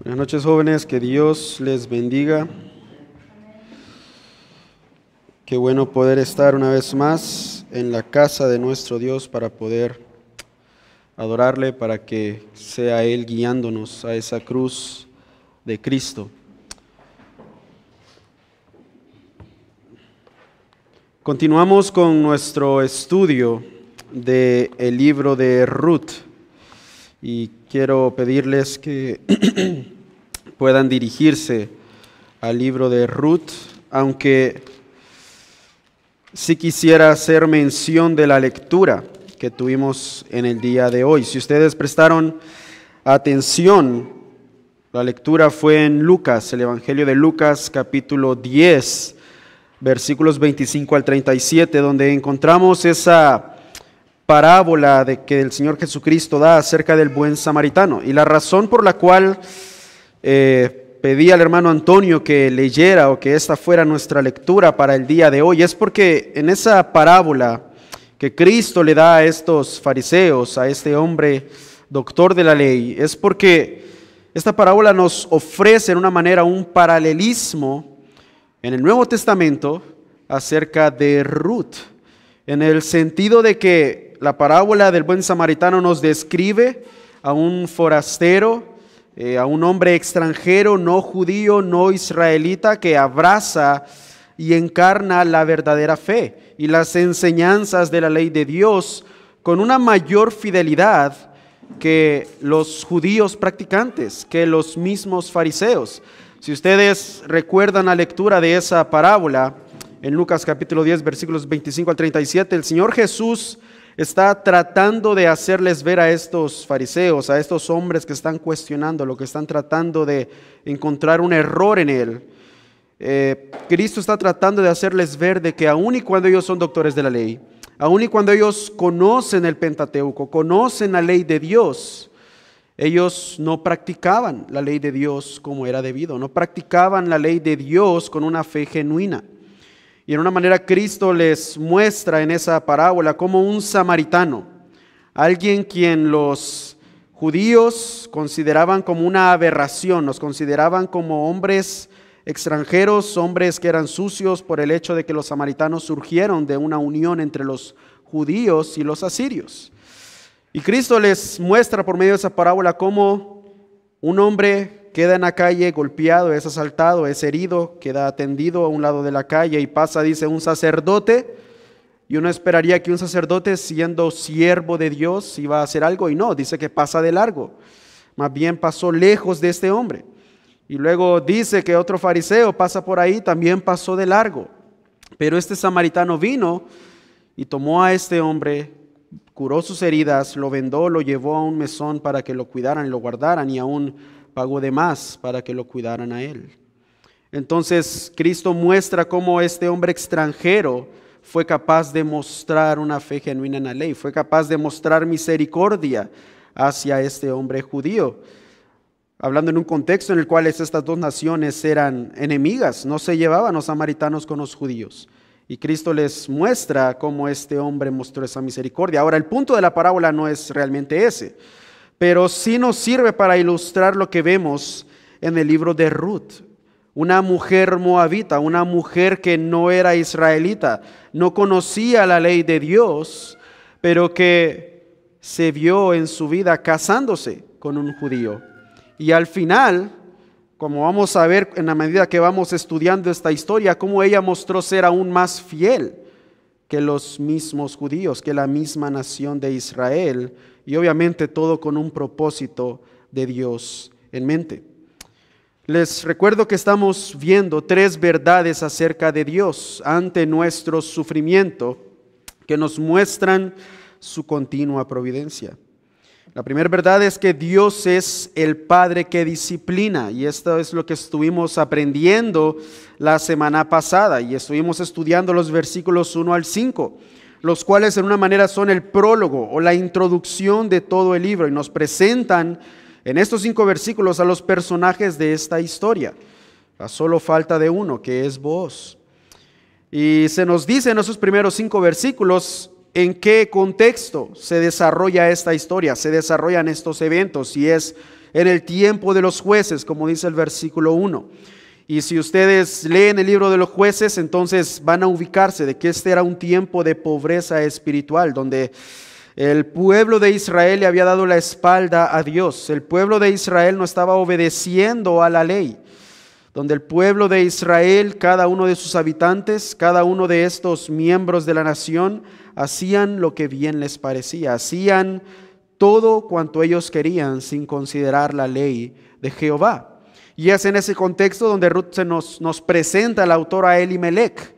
Buenas noches, jóvenes, que Dios les bendiga. Qué bueno poder estar una vez más en la casa de nuestro Dios para poder adorarle, para que sea Él guiándonos a esa cruz de Cristo. Continuamos con nuestro estudio del libro de Ruth y quiero pedirles que puedan dirigirse al libro de Ruth, aunque sí quisiera hacer mención de la lectura que tuvimos en el día de hoy. Si ustedes prestaron atención, la lectura fue en Lucas, el Evangelio de Lucas, capítulo 10, versículos 25 al 37, donde encontramos esa parábola de que el Señor Jesucristo da acerca del buen samaritano. Y la razón por la cual pedí al hermano Antonio que leyera o que esta fuera nuestra lectura para el día de hoy es porque en esa parábola que Cristo le da a estos fariseos, a este hombre doctor de la ley, es porque esta parábola nos ofrece en una manera un paralelismo en el Nuevo Testamento acerca de Ruth, en el sentido de que la parábola del buen samaritano nos describe a un forastero, a un hombre extranjero, no judío, no israelita, que abraza y encarna la verdadera fe y las enseñanzas de la ley de Dios con una mayor fidelidad que los judíos practicantes, que los mismos fariseos. Si ustedes recuerdan la lectura de esa parábola, en Lucas capítulo 10, versículos 25 al 37, el Señor Jesús está tratando de hacerles ver a estos fariseos, a estos hombres que están cuestionando, lo que están tratando de encontrar un error en él. Cristo está tratando de hacerles ver de que aun y cuando ellos son doctores de la ley, aun y cuando ellos conocen el Pentateuco, conocen la ley de Dios, ellos no practicaban la ley de Dios como era debido, no practicaban la ley de Dios con una fe genuina. Y en una manera Cristo les muestra en esa parábola como un samaritano, alguien quien los judíos consideraban como una aberración, los consideraban como hombres extranjeros, hombres que eran sucios por el hecho de que los samaritanos surgieron de una unión entre los judíos y los asirios. Y Cristo les muestra por medio de esa parábola cómo un hombre queda en la calle golpeado, es asaltado, es herido, queda atendido a un lado de la calle y pasa, dice, un sacerdote. Y uno esperaría que un sacerdote, siendo siervo de Dios, iba a hacer algo, y no, dice que pasa de largo. Más bien pasó lejos de este hombre. Y luego dice que otro fariseo pasa por ahí, también pasó de largo. Pero este samaritano vino y tomó a este hombre, curó sus heridas, lo vendó, lo llevó a un mesón para que lo cuidaran y lo guardaran, y aún pagó de más para que lo cuidaran a él. Entonces Cristo muestra cómo este hombre extranjero fue capaz de mostrar una fe genuina en la ley, fue capaz de mostrar misericordia hacia este hombre judío, hablando en un contexto en el cual estas dos naciones eran enemigas, no se llevaban los samaritanos con los judíos. Y Cristo les muestra cómo este hombre mostró esa misericordia. Ahora, el punto de la parábola no es realmente ese, pero sí nos sirve para ilustrar lo que vemos en el libro de Ruth. Una mujer moabita, una mujer que no era israelita, no conocía la ley de Dios, pero que se vio en su vida casándose con un judío. Y al final, como vamos a ver en la medida que vamos estudiando esta historia, cómo ella mostró ser aún más fiel que los mismos judíos, que la misma nación de Israel, y obviamente todo con un propósito de Dios en mente. Les recuerdo que estamos viendo tres verdades acerca de Dios ante nuestro sufrimiento que nos muestran su continua providencia. La primera verdad es que Dios es el Padre que disciplina, y esto es lo que estuvimos aprendiendo la semana pasada, y estuvimos estudiando los versículos 1 al 5, los cuales en una manera son el prólogo o la introducción de todo el libro, y nos presentan en estos 5 versículos a los personajes de esta historia. A solo falta de uno, que es Booz. Y se nos dice en esos primeros 5 versículos en qué contexto se desarrolla esta historia, se desarrollan estos eventos, y es en el tiempo de los jueces, como dice el versículo 1. Y si ustedes leen el libro de los jueces, entonces van a ubicarse de que este era un tiempo de pobreza espiritual, donde el pueblo de Israel le había dado la espalda a Dios. El pueblo de Israel no estaba obedeciendo a la ley, donde el pueblo de Israel, cada uno de sus habitantes, cada uno de estos miembros de la nación, hacían lo que bien les parecía, hacían todo cuanto ellos querían sin considerar la ley de Jehová. Y es en ese contexto donde Ruth nos presenta al autor a Elimelech,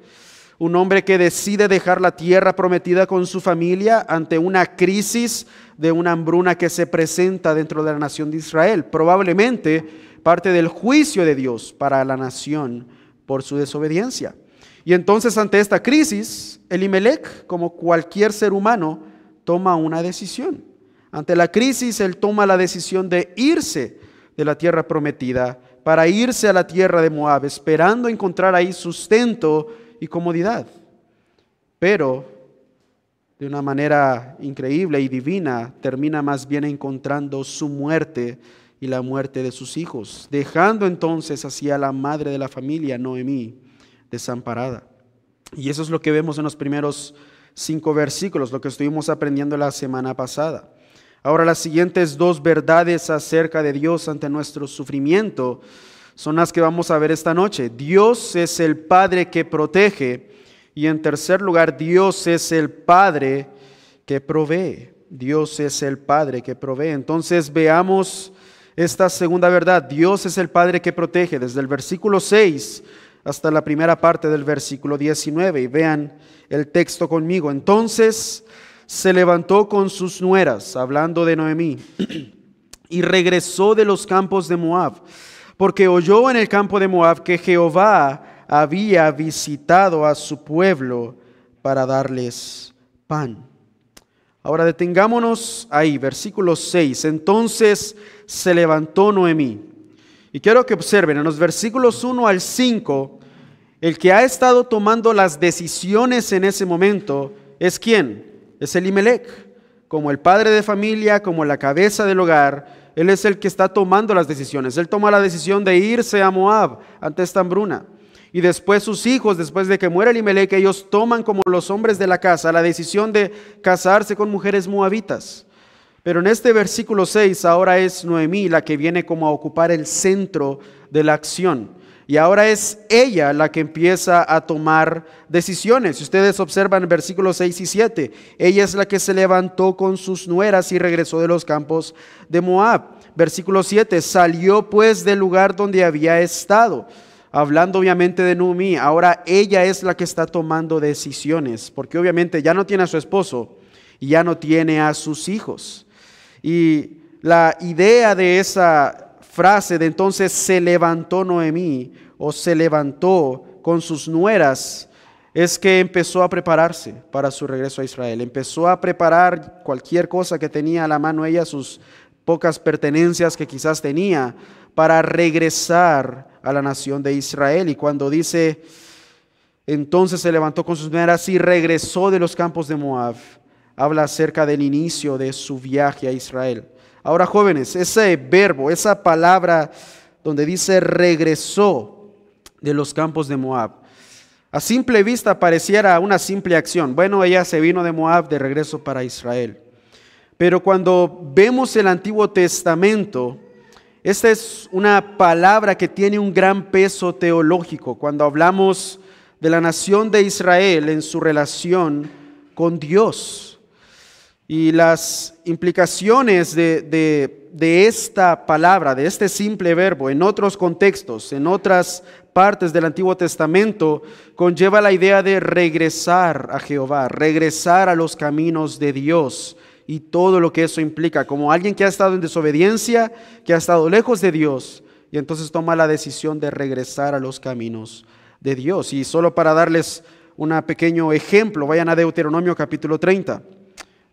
un hombre que decide dejar la tierra prometida con su familia ante una crisis de una hambruna que se presenta dentro de la nación de Israel, probablemente parte del juicio de Dios para la nación por su desobediencia. Y entonces ante esta crisis, Elimelech, como cualquier ser humano, toma una decisión. Ante la crisis, él toma la decisión de irse de la tierra prometida para irse a la tierra de Moab, esperando encontrar ahí sustento y comodidad. Pero de una manera increíble y divina, termina más bien encontrando su muerte y la muerte de sus hijos, dejando entonces así a la madre de la familia, Noemí, desamparada. Y eso es lo que vemos en los primeros 5 versículos, lo que estuvimos aprendiendo la semana pasada. Ahora, las siguientes 2 verdades acerca de Dios ante nuestro sufrimiento son las que vamos a ver esta noche. Dios es el Padre que protege, y en tercer lugar, Dios es el Padre que provee. Dios es el Padre que provee. Entonces veamos esta segunda verdad. Dios es el Padre que protege, desde el versículo 6 hasta la primera parte del versículo 19. Y vean el texto conmigo. Entonces se levantó con sus nueras, hablando de Noemí, y regresó de los campos de Moab, porque oyó en el campo de Moab que Jehová había visitado a su pueblo para darles pan. Ahora detengámonos ahí, versículo 6. Entonces se levantó Noemí. Y quiero que observen en los versículos 1 al 5, el que ha estado tomando las decisiones en ese momento es ¿quién? Es Elimelech. Como el padre de familia, como la cabeza del hogar, él es el que está tomando las decisiones. Él toma la decisión de irse a Moab ante esta hambruna. Y después sus hijos, después de que muere Elimelech, ellos toman como los hombres de la casa la decisión de casarse con mujeres moabitas. Pero en este versículo 6 ahora es Noemí la que viene como a ocupar el centro de la acción. Y ahora es ella la que empieza a tomar decisiones. Si ustedes observan versículos 6 y 7, ella es la que se levantó con sus nueras y regresó de los campos de Moab. Versículo 7, salió pues del lugar donde había estado. Hablando obviamente de Noemí, ahora ella es la que está tomando decisiones, porque obviamente ya no tiene a su esposo y ya no tiene a sus hijos. Y la idea de esa frase de entonces se levantó Noemí o se levantó con sus nueras es que empezó a prepararse para su regreso a Israel. Empezó a preparar cualquier cosa que tenía a la mano ella, sus pocas pertenencias que quizás tenía, para regresar a la nación de Israel. Y cuando dice entonces se levantó con sus nueras y regresó de los campos de Moab, habla acerca del inicio de su viaje a Israel. Ahora, jóvenes, ese verbo, esa palabra donde dice regresó de los campos de Moab, a simple vista pareciera una simple acción. Bueno, ella se vino de Moab de regreso para Israel. Pero cuando vemos el Antiguo Testamento, esta es una palabra que tiene un gran peso teológico cuando hablamos de la nación de Israel en su relación con Dios. Y las implicaciones de esta palabra, de este simple verbo, en otros contextos, en otras partes del Antiguo Testamento, conlleva la idea de regresar a Jehová, regresar a los caminos de Dios y todo lo que eso implica, como alguien que ha estado en desobediencia, que ha estado lejos de Dios, y entonces toma la decisión de regresar a los caminos de Dios. Y solo para darles un pequeño ejemplo, vayan a Deuteronomio capítulo 30.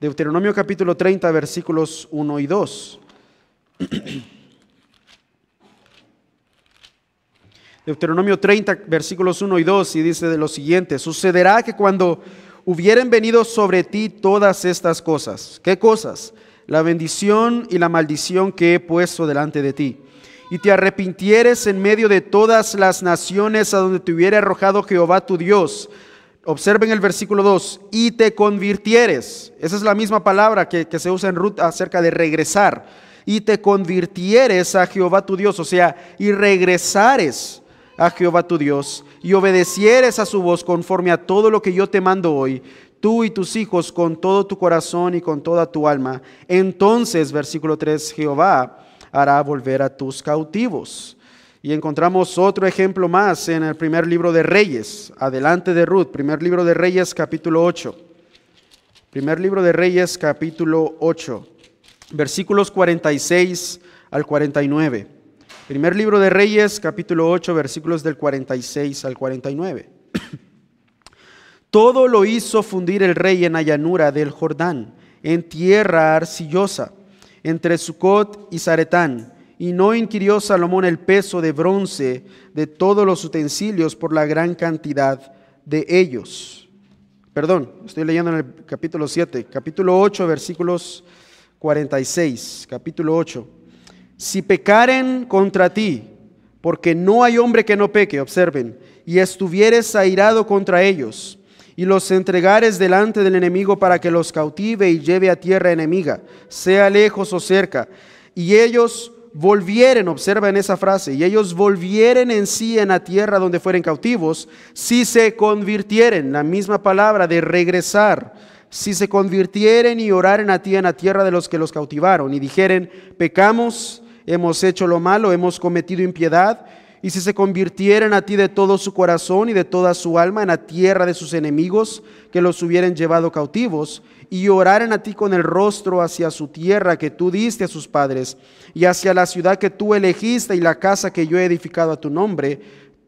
Deuteronomio capítulo 30, versículos 1 y 2. Deuteronomio 30, versículos 1 y 2, y dice de lo siguiente: sucederá que cuando hubieren venido sobre ti todas estas cosas. ¿Qué cosas? La bendición y la maldición que he puesto delante de ti. Y te arrepintieres en medio de todas las naciones a donde te hubiere arrojado Jehová tu Dios. Observen el versículo 2. Y te convirtieres. Esa es la misma palabra que se usa en Ruth acerca de regresar. Y te convirtieres a Jehová tu Dios. O sea, y regresares a Jehová tu Dios. Y obedecieres a su voz conforme a todo lo que yo te mando hoy, tú y tus hijos con todo tu corazón y con toda tu alma. Entonces, versículo 3, Jehová hará volver a tus cautivos. Y encontramos otro ejemplo más en el primer libro de Reyes, adelante de Ruth, primer libro de Reyes, capítulo 8. Primer libro de Reyes, capítulo 8, versículos 46 al 49. Primer libro de Reyes, capítulo 8, versículos del 46 al 49. Todo lo hizo fundir el rey en la llanura del Jordán, en tierra arcillosa, entre Sucot y Zaretán, y no inquirió Salomón el peso de bronce de todos los utensilios por la gran cantidad de ellos. Perdón, estoy leyendo en el capítulo 7, capítulo 8, versículos 46, capítulo 8. Si pecaren contra ti, porque no hay hombre que no peque, observen, y estuvieres airado contra ellos, y los entregares delante del enemigo para que los cautive y lleve a tierra enemiga, sea lejos o cerca, y ellos volvieren, observen esa frase, y ellos volvieren en sí en la tierra donde fueren cautivos, si se convirtieren, la misma palabra de regresar, si se convirtieren y oraren a ti en la tierra de los que los cautivaron, y dijeren, pecamos, hemos hecho lo malo, hemos cometido impiedad, y si se convirtieren a ti de todo su corazón y de toda su alma en la tierra de sus enemigos que los hubieren llevado cautivos, y oraren a ti con el rostro hacia su tierra que tú diste a sus padres, y hacia la ciudad que tú elegiste y la casa que yo he edificado a tu nombre,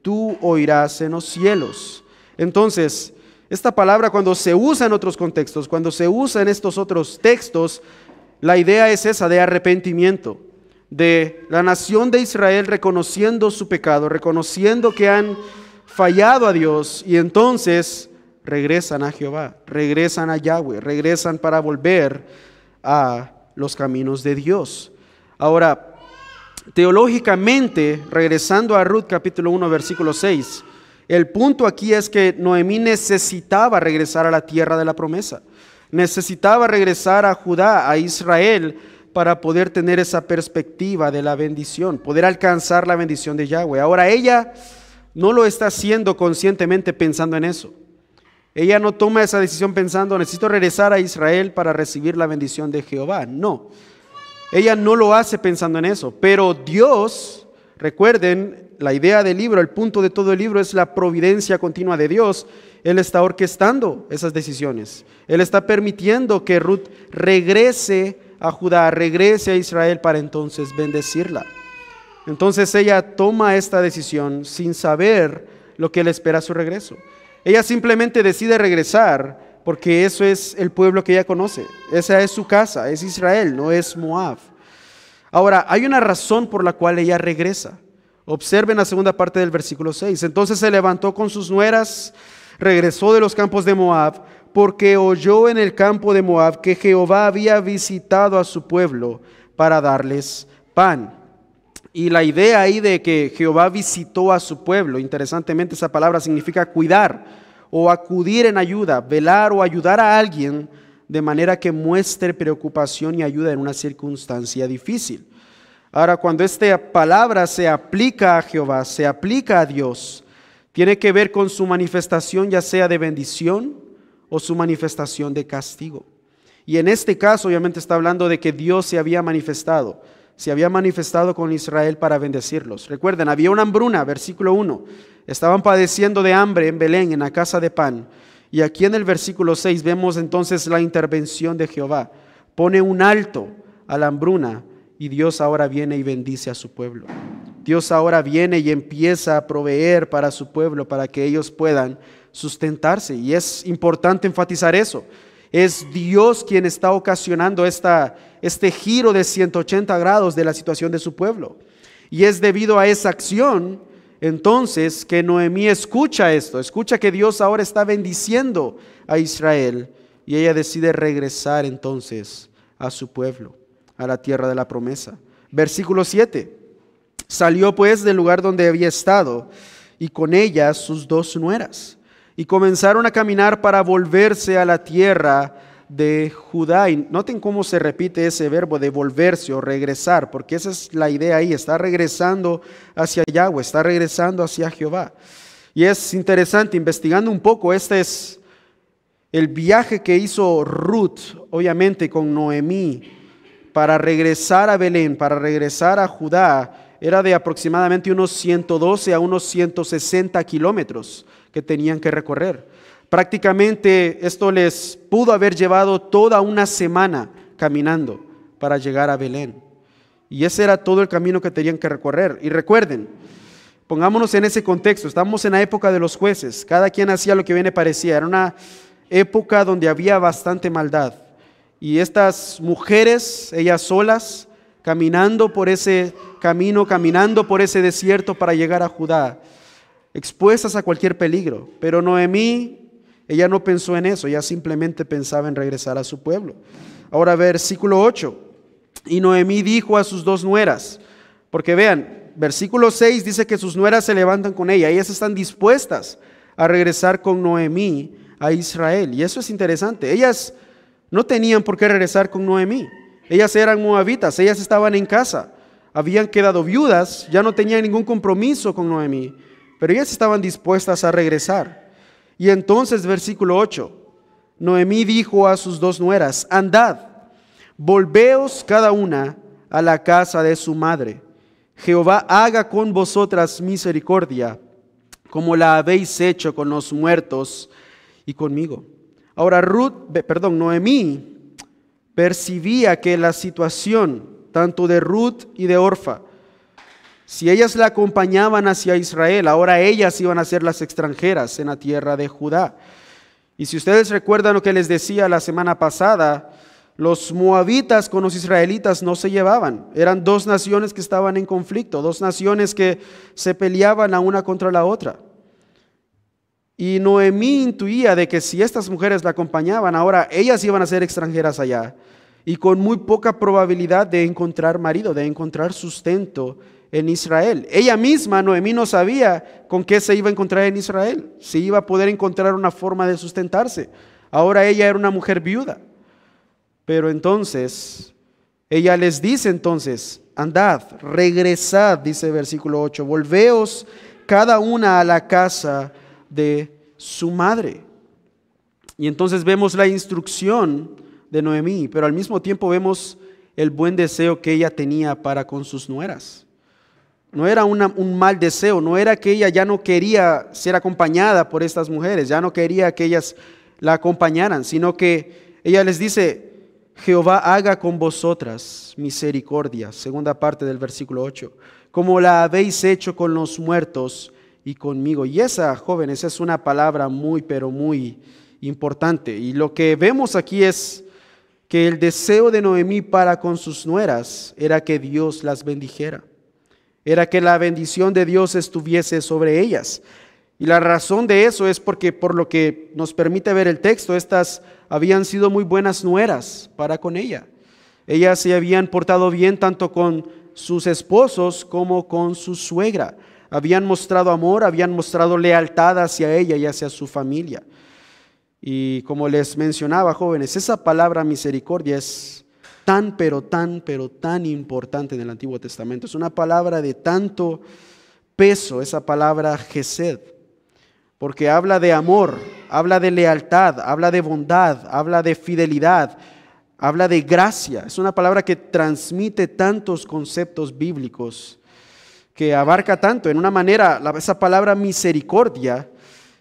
tú oirás en los cielos. Entonces, esta palabra cuando se usa en otros contextos, cuando se usa en estos otros textos, la idea es esa de arrepentimiento, de la nación de Israel reconociendo su pecado, reconociendo que han fallado a Dios, y entonces regresan a Jehová, regresan a Yahweh, regresan para volver a los caminos de Dios. Ahora, teológicamente, regresando a Ruth capítulo 1, versículo 6, el punto aquí es que Noemí necesitaba regresar a la tierra de la promesa, necesitaba regresar a Judá, a Israel, para poder tener esa perspectiva de la bendición, poder alcanzar la bendición de Yahweh. Ahora ella no lo está haciendo conscientemente pensando en eso. Ella no toma esa decisión pensando, necesito regresar a Israel para recibir la bendición de Jehová. No, ella no lo hace pensando en eso, pero Dios, recuerden, la idea del libro, el punto de todo el libro es la providencia continua de Dios. Él está orquestando esas decisiones. Él está permitiendo que Ruth regrese a Judá, regrese a Israel para entonces bendecirla. Entonces ella toma esta decisión sin saber lo que le espera a su regreso. Ella simplemente decide regresar porque eso es el pueblo que ella conoce. Esa es su casa, es Israel, no es Moab. Ahora, hay una razón por la cual ella regresa. Observen la segunda parte del versículo 6. Entonces se levantó con sus nueras, regresó de los campos de Moab, porque oyó en el campo de Moab que Jehová había visitado a su pueblo para darles pan. Y la idea ahí de que Jehová visitó a su pueblo, interesantemente esa palabra significa cuidar o acudir en ayuda, velar o ayudar a alguien de manera que muestre preocupación y ayuda en una circunstancia difícil. Ahora, cuando esta palabra se aplica a Jehová, se aplica a Dios, tiene que ver con su manifestación ya sea de bendición o su manifestación de castigo. Y en este caso obviamente está hablando de que Dios se había manifestado con Israel para bendecirlos. Recuerden, había una hambruna, versículo 1, estaban padeciendo de hambre en Belén, en la casa de pan. Y aquí en el versículo 6 vemos entonces la intervención de Jehová. Pone un alto a la hambruna y Dios ahora viene y bendice a su pueblo. Dios ahora viene y empieza a proveer para su pueblo para que ellos puedan sustentarse. Y es importante enfatizar eso. Es Dios quien está ocasionando este giro de 180 grados de la situación de su pueblo. Y es debido a esa acción entonces que Noemí escucha esto, escucha que Dios ahora está bendiciendo a Israel, y ella decide regresar entonces a su pueblo, a la tierra de la promesa. Versículo 7. Salió pues del lugar donde había estado, y con ella sus 2 nueras, y comenzaron a caminar para volverse a la tierra de Judá. Y noten cómo se repite ese verbo de volverse o regresar, porque esa es la idea ahí, está regresando hacia Yahweh, está regresando hacia Jehová. Y es interesante, investigando un poco, este es el viaje que hizo Ruth, obviamente con Noemí, para regresar a Belén, para regresar a Judá. Era de aproximadamente unos 112 a unos 160 kilómetros que tenían que recorrer. Prácticamente esto les pudo haber llevado toda una semana caminando para llegar a Belén. Y ese era todo el camino que tenían que recorrer. Y recuerden, pongámonos en ese contexto, estamos en la época de los jueces, cada quien hacía lo que bien le parecía, era una época donde había bastante maldad. Y estas mujeres, ellas solas, caminando por ese camino, caminando por ese desierto para llegar a Judá, expuestas a cualquier peligro. Pero Noemí, ella no pensó en eso, ella simplemente pensaba en regresar a su pueblo. Ahora versículo 8, y Noemí dijo a sus 2 nueras, porque vean, versículo 6 dice que sus nueras se levantan con ella, ellas están dispuestas a regresar con Noemí a Israel, y eso es interesante. Ellas no tenían por qué regresar con Noemí, ellas eran moabitas, ellas estaban en casa, habían quedado viudas, ya no tenían ningún compromiso con Noemí, pero ellas estaban dispuestas a regresar. Y entonces, versículo 8, Noemí dijo a sus 2 nueras, andad, volveos cada una a la casa de su madre. Jehová haga con vosotras misericordia, como la habéis hecho con los muertos y conmigo. Ahora Noemí percibía que la situación tanto de Ruth y de Orfa, si ellas la acompañaban hacia Israel, ahora ellas iban a ser las extranjeras en la tierra de Judá. Y si ustedes recuerdan lo que les decía la semana pasada, los moabitas con los israelitas no se llevaban. Eran 2 naciones que estaban en conflicto, 2 naciones que se peleaban la una contra la otra. Y Noemí intuía de que si estas mujeres la acompañaban, ahora ellas iban a ser extranjeras allá, y con muy poca probabilidad de encontrar marido, de encontrar sustento en Israel. Ella misma, Noemí, no sabía con qué se iba a encontrar en Israel, si iba a poder encontrar una forma de sustentarse. Ahora ella era una mujer viuda. Pero entonces, ella les dice entonces, andad, regresad, dice el versículo 8, volveos cada una a la casa de su madre. Y entonces vemos la instrucción de Noemí, pero al mismo tiempo vemos el buen deseo que ella tenía para con sus nueras. No era un mal deseo, no era que ella ya no quería ser acompañada por estas mujeres, ya no quería que ellas la acompañaran, sino que ella les dice, Jehová haga con vosotras misericordia, segunda parte del versículo 8, como la habéis hecho con los muertos y conmigo. Y esa, jóvenes, es una palabra muy, pero muy importante. Y lo que vemos aquí es que el deseo de Noemí para con sus nueras era que Dios las bendijera. Era que la bendición de Dios estuviese sobre ellas. Y la razón de eso es porque, por lo que nos permite ver el texto, estas habían sido muy buenas nueras para con ella. Ellas se habían portado bien tanto con sus esposos como con su suegra. Habían mostrado amor, habían mostrado lealtad hacia ella y hacia su familia. Y como les mencionaba, jóvenes, esa palabra misericordia es tan, pero tan importante en el Antiguo Testamento. Es una palabra de tanto peso, esa palabra Gesed, porque habla de amor, habla de lealtad, habla de bondad, habla de fidelidad, habla de gracia. Es una palabra que transmite tantos conceptos bíblicos, que abarca tanto. En una manera, esa palabra misericordia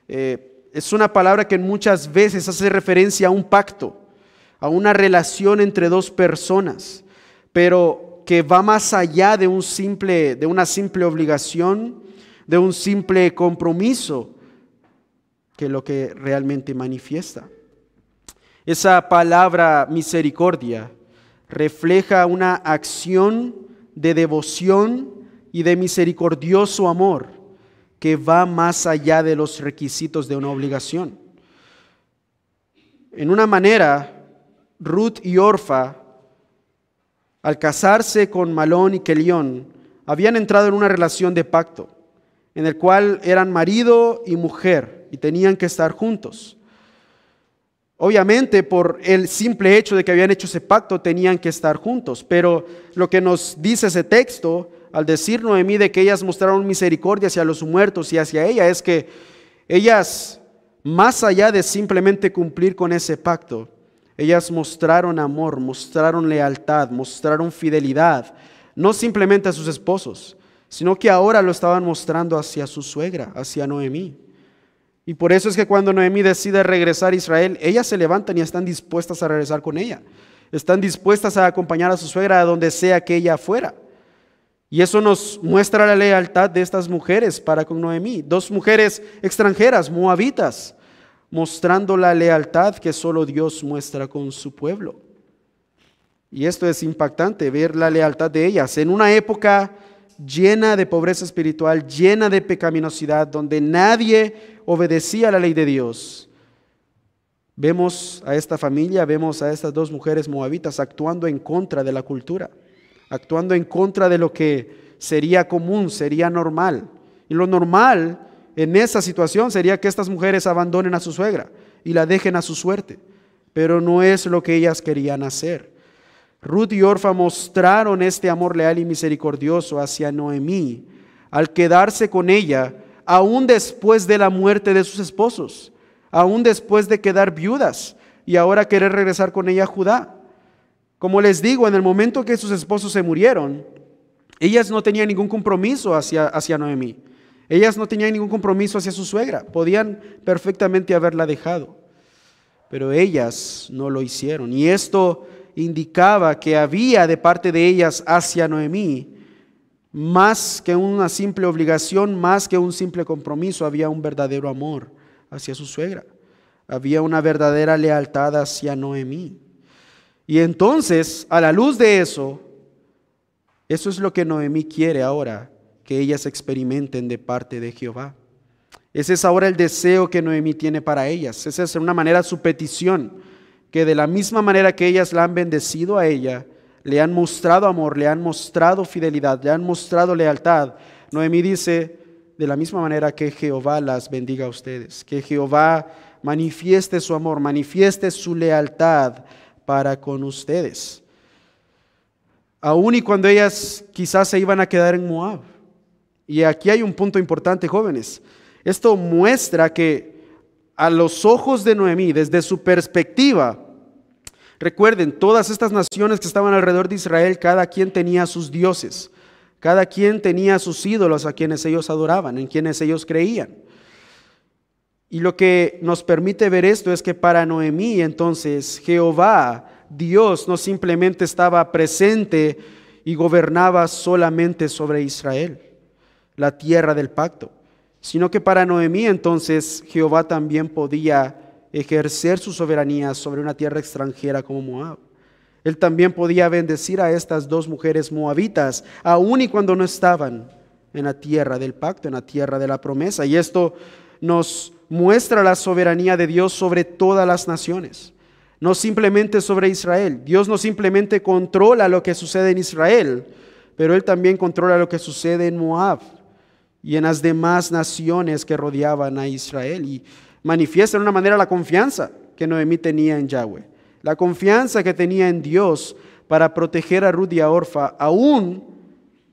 es una palabra que muchas veces hace referencia a un pacto, a una relación entre 2 personas, pero que va más allá de una simple obligación, de un simple compromiso, que lo que realmente manifiesta. Esa palabra misericordia refleja una acción de devoción y de misericordioso amor que va más allá de los requisitos de una obligación. En una manera, Ruth y Orfa, al casarse con Malón y Kelión, habían entrado en una relación de pacto, en el cual eran marido y mujer y tenían que estar juntos. Obviamente, por el simple hecho de que habían hecho ese pacto, tenían que estar juntos. Pero lo que nos dice ese texto, al decir Noemí de que ellas mostraron misericordia hacia los muertos y hacia ella, es que ellas, más allá de simplemente cumplir con ese pacto, ellas mostraron amor, mostraron lealtad, mostraron fidelidad, no simplemente a sus esposos, sino que ahora lo estaban mostrando hacia su suegra, hacia Noemí. Y por eso es que cuando Noemí decide regresar a Israel, ellas se levantan y están dispuestas a regresar con ella. Están dispuestas a acompañar a su suegra a donde sea que ella fuera. Y eso nos muestra la lealtad de estas mujeres para con Noemí. Dos mujeres extranjeras, moabitas, mostrando la lealtad que solo Dios muestra con su pueblo. Y esto es impactante, ver la lealtad de ellas en una época llena de pobreza espiritual, llena de pecaminosidad, donde nadie obedecía la ley de Dios. Vemos a esta familia, vemos a estas dos mujeres moabitas actuando en contra de la cultura, actuando en contra de lo que sería común, sería normal. Y lo normal en esa situación sería que estas mujeres abandonen a su suegra y la dejen a su suerte, pero no es lo que ellas querían hacer. Ruth y Orfa mostraron este amor leal y misericordioso hacia Noemí al quedarse con ella aún después de la muerte de sus esposos, aún después de quedar viudas y ahora querer regresar con ella a Judá. Como les digo, en el momento que sus esposos se murieron, ellas no tenían ningún compromiso hacia Noemí. Ellas no tenían ningún compromiso hacia su suegra. Podían perfectamente haberla dejado, pero ellas no lo hicieron. Y esto indicaba que había de parte de ellas hacia Noemí más que una simple obligación, más que un simple compromiso, había un verdadero amor hacia su suegra. Había una verdadera lealtad hacia Noemí. Y entonces, a la luz de eso es lo que Noemí quiere ahora, que ellas experimenten de parte de Jehová. Ese es ahora el deseo que Noemí tiene para ellas. Esa es de una manera su petición, que de la misma manera que ellas la han bendecido a ella, le han mostrado amor, le han mostrado fidelidad, le han mostrado lealtad. Noemí dice, de la misma manera que Jehová las bendiga a ustedes, que Jehová manifieste su amor, manifieste su lealtad para con ustedes. Aún y cuando ellas quizás se iban a quedar en Moab. Y aquí hay un punto importante, jóvenes. Esto muestra que a los ojos de Noemí, desde su perspectiva, recuerden, todas estas naciones que estaban alrededor de Israel, cada quien tenía sus dioses, cada quien tenía sus ídolos a quienes ellos adoraban, en quienes ellos creían. Y lo que nos permite ver esto es que para Noemí, entonces, Jehová, Dios, no simplemente estaba presente y gobernaba solamente sobre Israel, la tierra del pacto, sino que para Noemí entonces Jehová también podía ejercer su soberanía sobre una tierra extranjera como Moab. Él también podía bendecir a estas dos mujeres moabitas, aun y cuando no estaban en la tierra del pacto, en la tierra de la promesa. Y esto nos muestra la soberanía de Dios sobre todas las naciones, no simplemente sobre Israel. Dios no simplemente controla lo que sucede en Israel, pero Él también controla lo que sucede en Moab y en las demás naciones que rodeaban a Israel, y manifiesta de una manera la confianza que Noemí tenía en Yahweh, la confianza que tenía en Dios para proteger a Ruth y a Orfa aún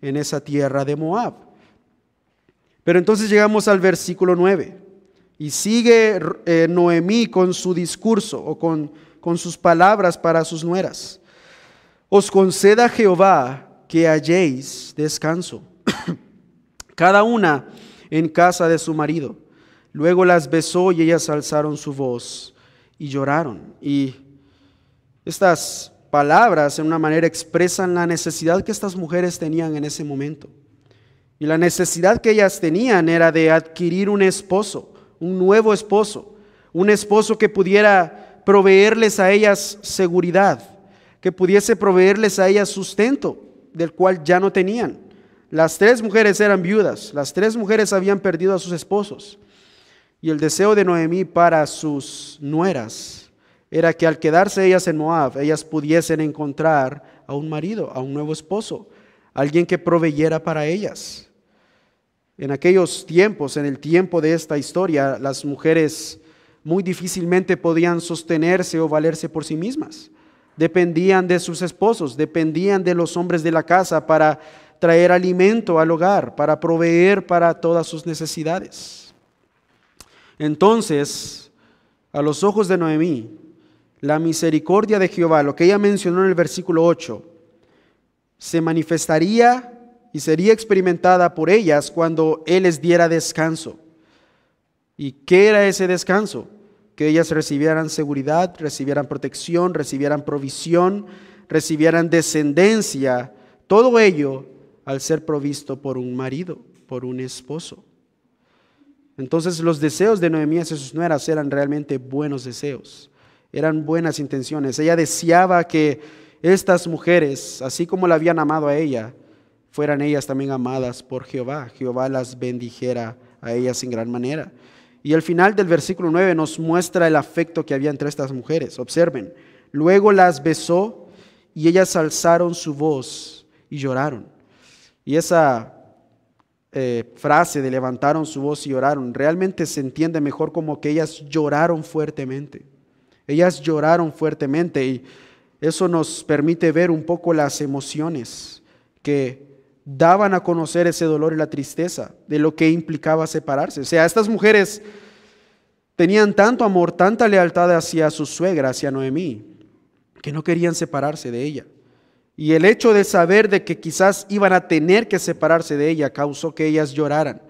en esa tierra de Moab. Pero entonces llegamos al versículo 9 y sigue Noemí con su discurso o con sus palabras para sus nueras. Os conceda Jehová que halléis descanso, cada una en casa de su marido. Luego las besó y ellas alzaron su voz y lloraron. Y estas palabras en una manera expresan la necesidad que estas mujeres tenían en ese momento. Y la necesidad que ellas tenían era de adquirir un esposo, un nuevo esposo, un esposo que pudiera proveerles a ellas seguridad, que pudiese proveerles a ellas sustento, del cual ya no tenían. Las 3 mujeres eran viudas, las 3 mujeres habían perdido a sus esposos. Y el deseo de Noemí para sus nueras era que al quedarse ellas en Moab, ellas pudiesen encontrar a un marido, a un nuevo esposo, alguien que proveyera para ellas. En aquellos tiempos, en el tiempo de esta historia, las mujeres muy difícilmente podían sostenerse o valerse por sí mismas. Dependían de sus esposos, dependían de los hombres de la casa para traer alimento al hogar, para proveer para todas sus necesidades. Entonces, a los ojos de Noemí, la misericordia de Jehová, lo que ella mencionó en el versículo 8, se manifestaría y sería experimentada por ellas cuando Él les diera descanso. ¿Y qué era ese descanso? Que ellas recibieran seguridad, recibieran protección, recibieran provisión, recibieran descendencia, todo ello al ser provisto por un marido, por un esposo. Entonces los deseos de Noemí hacia sus nueras eran realmente buenos deseos, eran buenas intenciones. Ella deseaba que estas mujeres, así como la habían amado a ella, fueran ellas también amadas por Jehová. Jehová las bendijera a ellas en gran manera. Y al final del versículo 9 nos muestra el afecto que había entre estas mujeres. Observen, luego las besó y ellas alzaron su voz y lloraron. Y esa frase de levantaron su voz y lloraron, realmente se entiende mejor como que ellas lloraron fuertemente. Ellas lloraron fuertemente y eso nos permite ver un poco las emociones que daban a conocer ese dolor y la tristeza de lo que implicaba separarse. O sea, estas mujeres tenían tanto amor, tanta lealtad hacia su suegra, hacia Noemí, que no querían separarse de ella. Y el hecho de saber de que quizás iban a tener que separarse de ella causó que ellas lloraran,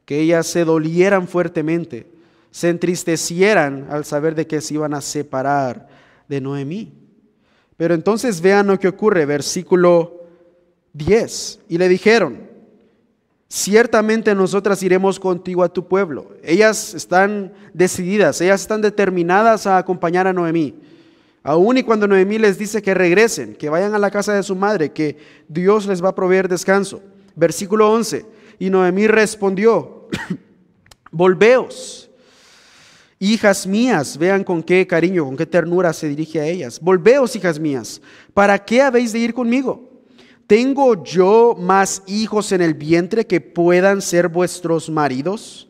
que ellas se dolieran fuertemente, se entristecieran al saber de que se iban a separar de Noemí. Pero entonces vean lo que ocurre, versículo 10. Y le dijeron, ciertamente nosotras iremos contigo a tu pueblo. Ellas están decididas, ellas están determinadas a acompañar a Noemí. Aún y cuando Noemí les dice que regresen, que vayan a la casa de su madre, que Dios les va a proveer descanso. Versículo 11. Y Noemí respondió, volveos, hijas mías. Vean con qué cariño, con qué ternura se dirige a ellas. Volveos, hijas mías, ¿para qué habéis de ir conmigo? ¿Tengo yo más hijos en el vientre que puedan ser vuestros maridos?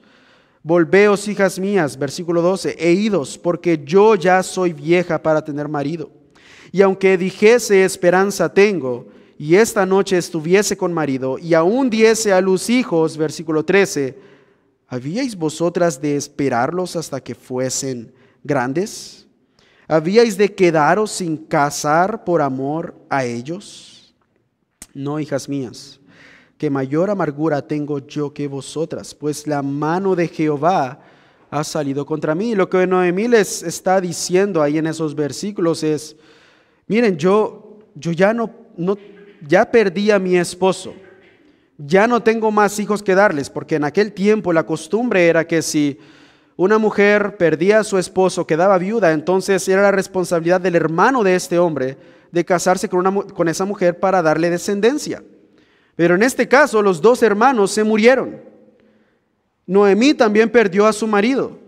Volveos, hijas mías, versículo 12, e idos, porque yo ya soy vieja para tener marido. Y aunque dijese esperanza tengo, y esta noche estuviese con marido, y aún diese a luz hijos, versículo 13, ¿habíais vosotras de esperarlos hasta que fuesen grandes? ¿Habíais de quedaros sin casar por amor a ellos? No, hijas mías, que mayor amargura tengo yo que vosotras, pues la mano de Jehová ha salido contra mí. Lo que Noemí les está diciendo ahí en esos versículos es, miren, yo ya perdí a mi esposo, ya no tengo más hijos que darles, porque en aquel tiempo la costumbre era que si una mujer perdía a su esposo, quedaba viuda, entonces era la responsabilidad del hermano de este hombre de casarse con esa mujer para darle descendencia. Pero en este caso los 2 hermanos se murieron. Noemí también perdió a su marido.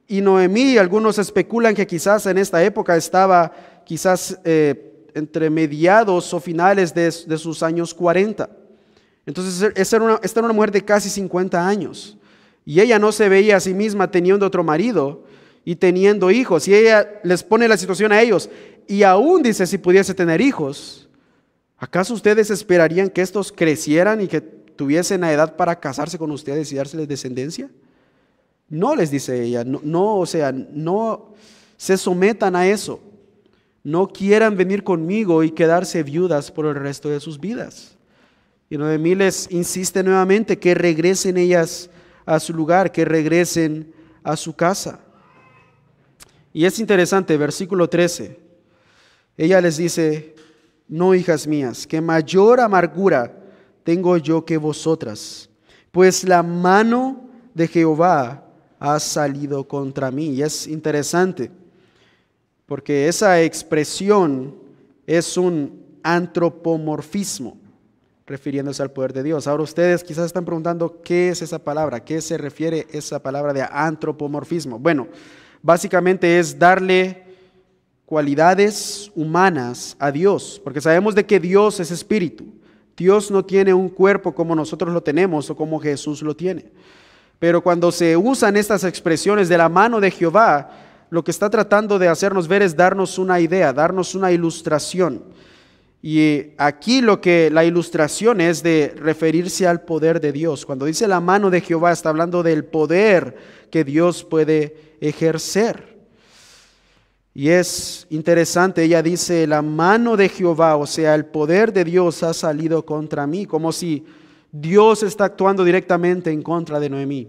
Y Noemí, algunos especulan que quizás en esta época estaba quizás entre mediados o finales de sus años 40. Entonces esta era una mujer de casi 50 años. Y ella no se veía a sí misma teniendo otro marido y teniendo hijos. Y ella les pone la situación a ellos. Y aún dice si pudiese tener hijos. ¿Acaso ustedes esperarían que estos crecieran y que tuviesen la edad para casarse con ustedes y dárseles descendencia? No, les dice ella, no se sometan a eso. No quieran venir conmigo y quedarse viudas por el resto de sus vidas. Y Noemí les insiste nuevamente que regresen ellas a su lugar, que regresen a su casa. Y es interesante, versículo 13. Ella les dice, no, hijas mías, que mayor amargura tengo yo que vosotras, pues la mano de Jehová ha salido contra mí. Y es interesante, porque esa expresión es un antropomorfismo. refiriéndose al poder de Dios. Ahora ustedes quizás están preguntando qué es esa palabra, qué se refiere esa palabra de antropomorfismo. Bueno, básicamente es darle cualidades humanas a Dios, porque sabemos de que Dios es espíritu. Dios no tiene un cuerpo como nosotros lo tenemos o como Jesús lo tiene. Pero cuando se usan estas expresiones de la mano de Jehová, lo que está tratando de hacernos ver es darnos una idea, darnos una ilustración. Y aquí la ilustración es de referirse al poder de Dios. Cuando dice la mano de Jehová, está hablando del poder que Dios puede ejercer. Y es interesante, ella dice, la mano de Jehová, o sea, el poder de Dios ha salido contra mí, como si Dios está actuando directamente en contra de Noemí.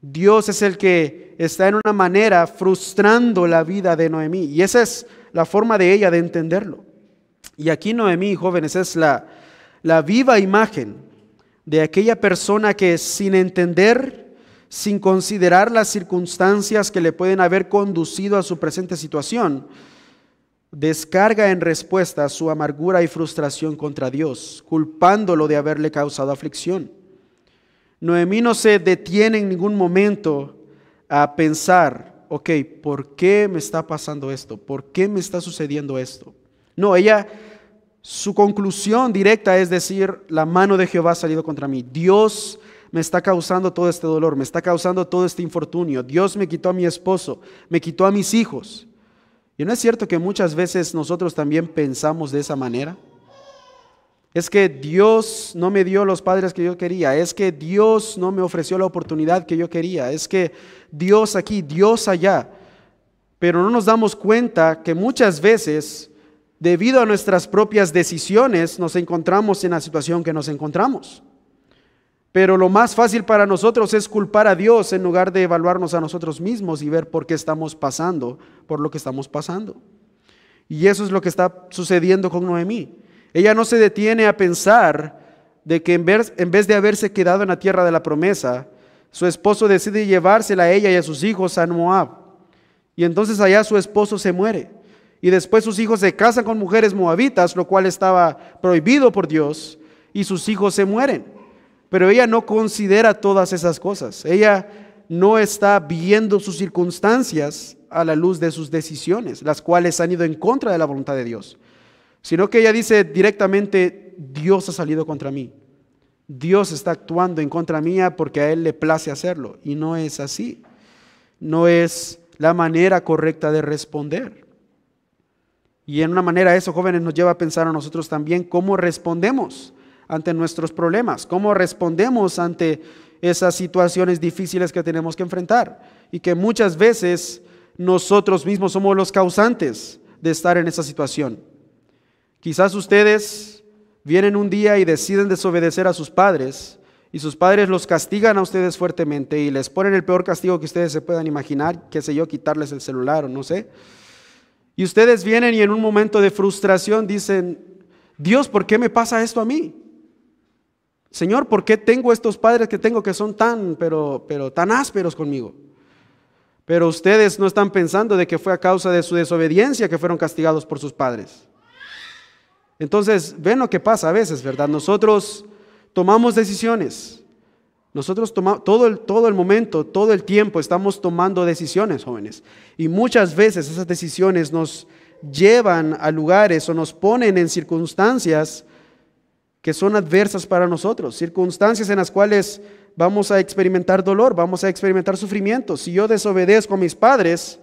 Dios es el que está en una manera frustrando la vida de Noemí. Y esa es la forma de ella de entenderlo. Y aquí Noemí, jóvenes, es la viva imagen de aquella persona que sin entender, sin considerar las circunstancias que le pueden haber conducido a su presente situación, descarga en respuesta su amargura y frustración contra Dios, culpándolo de haberle causado aflicción. Noemí no se detiene en ningún momento a pensar, ok, ¿por qué me está pasando esto? ¿Por qué me está sucediendo esto? No, su conclusión directa es decir, la mano de Jehová ha salido contra mí. Dios me está causando todo este dolor, me está causando todo este infortunio. Dios me quitó a mi esposo, me quitó a mis hijos. ¿Y no es cierto que muchas veces nosotros también pensamos de esa manera? Es que Dios no me dio los padres que yo quería, es que Dios no me ofreció la oportunidad que yo quería, es que Dios aquí, Dios allá. Pero no nos damos cuenta que muchas veces, debido a nuestras propias decisiones, nos encontramos en la situación que nos encontramos. Pero lo más fácil para nosotros es culpar a Dios en lugar de evaluarnos a nosotros mismos y ver por qué estamos pasando por lo que estamos pasando. Y eso es lo que está sucediendo con Noemí. Ella no se detiene a pensar de que en vez de haberse quedado en la tierra de la promesa, su esposo decide llevársela a ella y a sus hijos a Moab. Y entonces allá su esposo se muere. Y después sus hijos se casan con mujeres moabitas, lo cual estaba prohibido por Dios, y sus hijos se mueren. Pero ella no considera todas esas cosas. Ella no está viendo sus circunstancias a la luz de sus decisiones, las cuales han ido en contra de la voluntad de Dios. Sino que ella dice directamente, Dios ha salido contra mí. Dios está actuando en contra mía porque a Él le place hacerlo. Y no es así. No es la manera correcta de responder. Y en una manera eso, jóvenes, nos lleva a pensar a nosotros también cómo respondemos ante nuestros problemas, cómo respondemos ante esas situaciones difíciles que tenemos que enfrentar y que muchas veces nosotros mismos somos los causantes de estar en esa situación. Quizás ustedes vienen un día y deciden desobedecer a sus padres y sus padres los castigan a ustedes fuertemente y les ponen el peor castigo que ustedes se puedan imaginar, qué sé yo, quitarles el celular o no sé. Y ustedes vienen y en un momento de frustración dicen, Dios, ¿por qué me pasa esto a mí? Señor, ¿por qué tengo estos padres que tengo que son pero tan ásperos conmigo? Pero ustedes no están pensando de que fue a causa de su desobediencia que fueron castigados por sus padres. Entonces, ven lo que pasa a veces, ¿verdad? Nosotros tomamos decisiones. Nosotros todo el momento, todo el tiempo estamos tomando decisiones, jóvenes. Y muchas veces esas decisiones nos llevan a lugares o nos ponen en circunstancias que son adversas para nosotros. Circunstancias en las cuales vamos a experimentar dolor, vamos a experimentar sufrimiento. Si yo desobedezco a mis padres,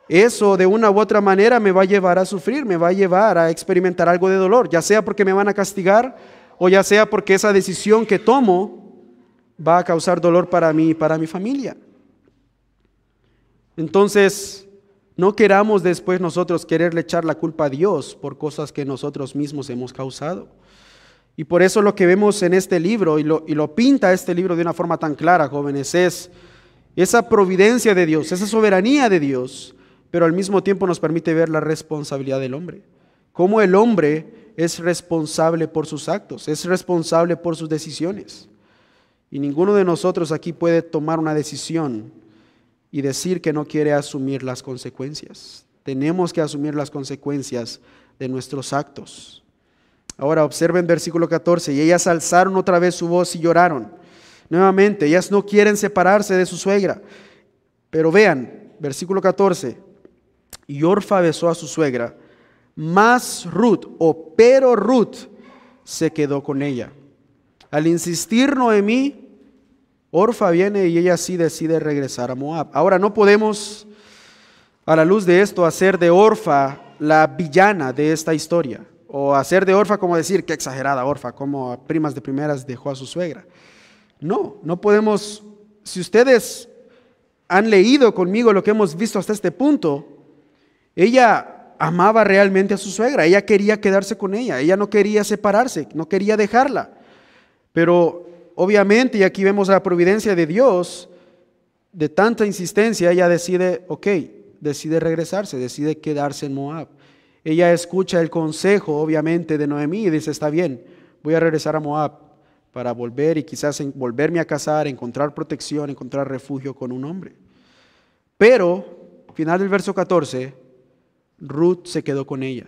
eso de una u otra manera me va a llevar a sufrir, me va a llevar a experimentar algo de dolor, ya sea porque me van a castigar o ya sea porque esa decisión que tomo va a causar dolor para mí y para mi familia. Entonces, no queramos después nosotros quererle echar la culpa a Dios por cosas que nosotros mismos hemos causado. Y por eso lo que vemos en este libro, y lo pinta este libro de una forma tan clara, jóvenes, es esa providencia de Dios, esa soberanía de Dios, pero al mismo tiempo nos permite ver la responsabilidad del hombre. Cómo el hombre es responsable por sus actos, es responsable por sus decisiones. Y ninguno de nosotros aquí puede tomar una decisión y decir que no quiere asumir las consecuencias. Tenemos que asumir las consecuencias de nuestros actos. Ahora observen versículo 14. Y ellas alzaron otra vez su voz y lloraron. Nuevamente, ellas no quieren separarse de su suegra. Pero vean, versículo 14. Y Orfa besó a su suegra, mas pero Ruth se quedó con ella. Al insistir Noemí, Orfa viene y ella sí decide regresar a Moab. Ahora no podemos, a la luz de esto, hacer de Orfa la villana de esta historia. O hacer de Orfa como decir, qué exagerada Orfa, como a primas de primeras dejó a su suegra. No podemos. Si ustedes han leído conmigo lo que hemos visto hasta este punto, ella amaba realmente a su suegra, ella quería quedarse con ella no quería separarse, no quería dejarla. Pero obviamente, y aquí vemos la providencia de Dios, de tanta insistencia, ella decide regresarse, decide quedarse en Moab. Ella escucha el consejo, obviamente, de Noemí y dice, está bien, voy a regresar a Moab para volver y quizás volverme a casar, encontrar protección, encontrar refugio con un hombre. Pero, final del verso 14, Ruth se quedó con ella.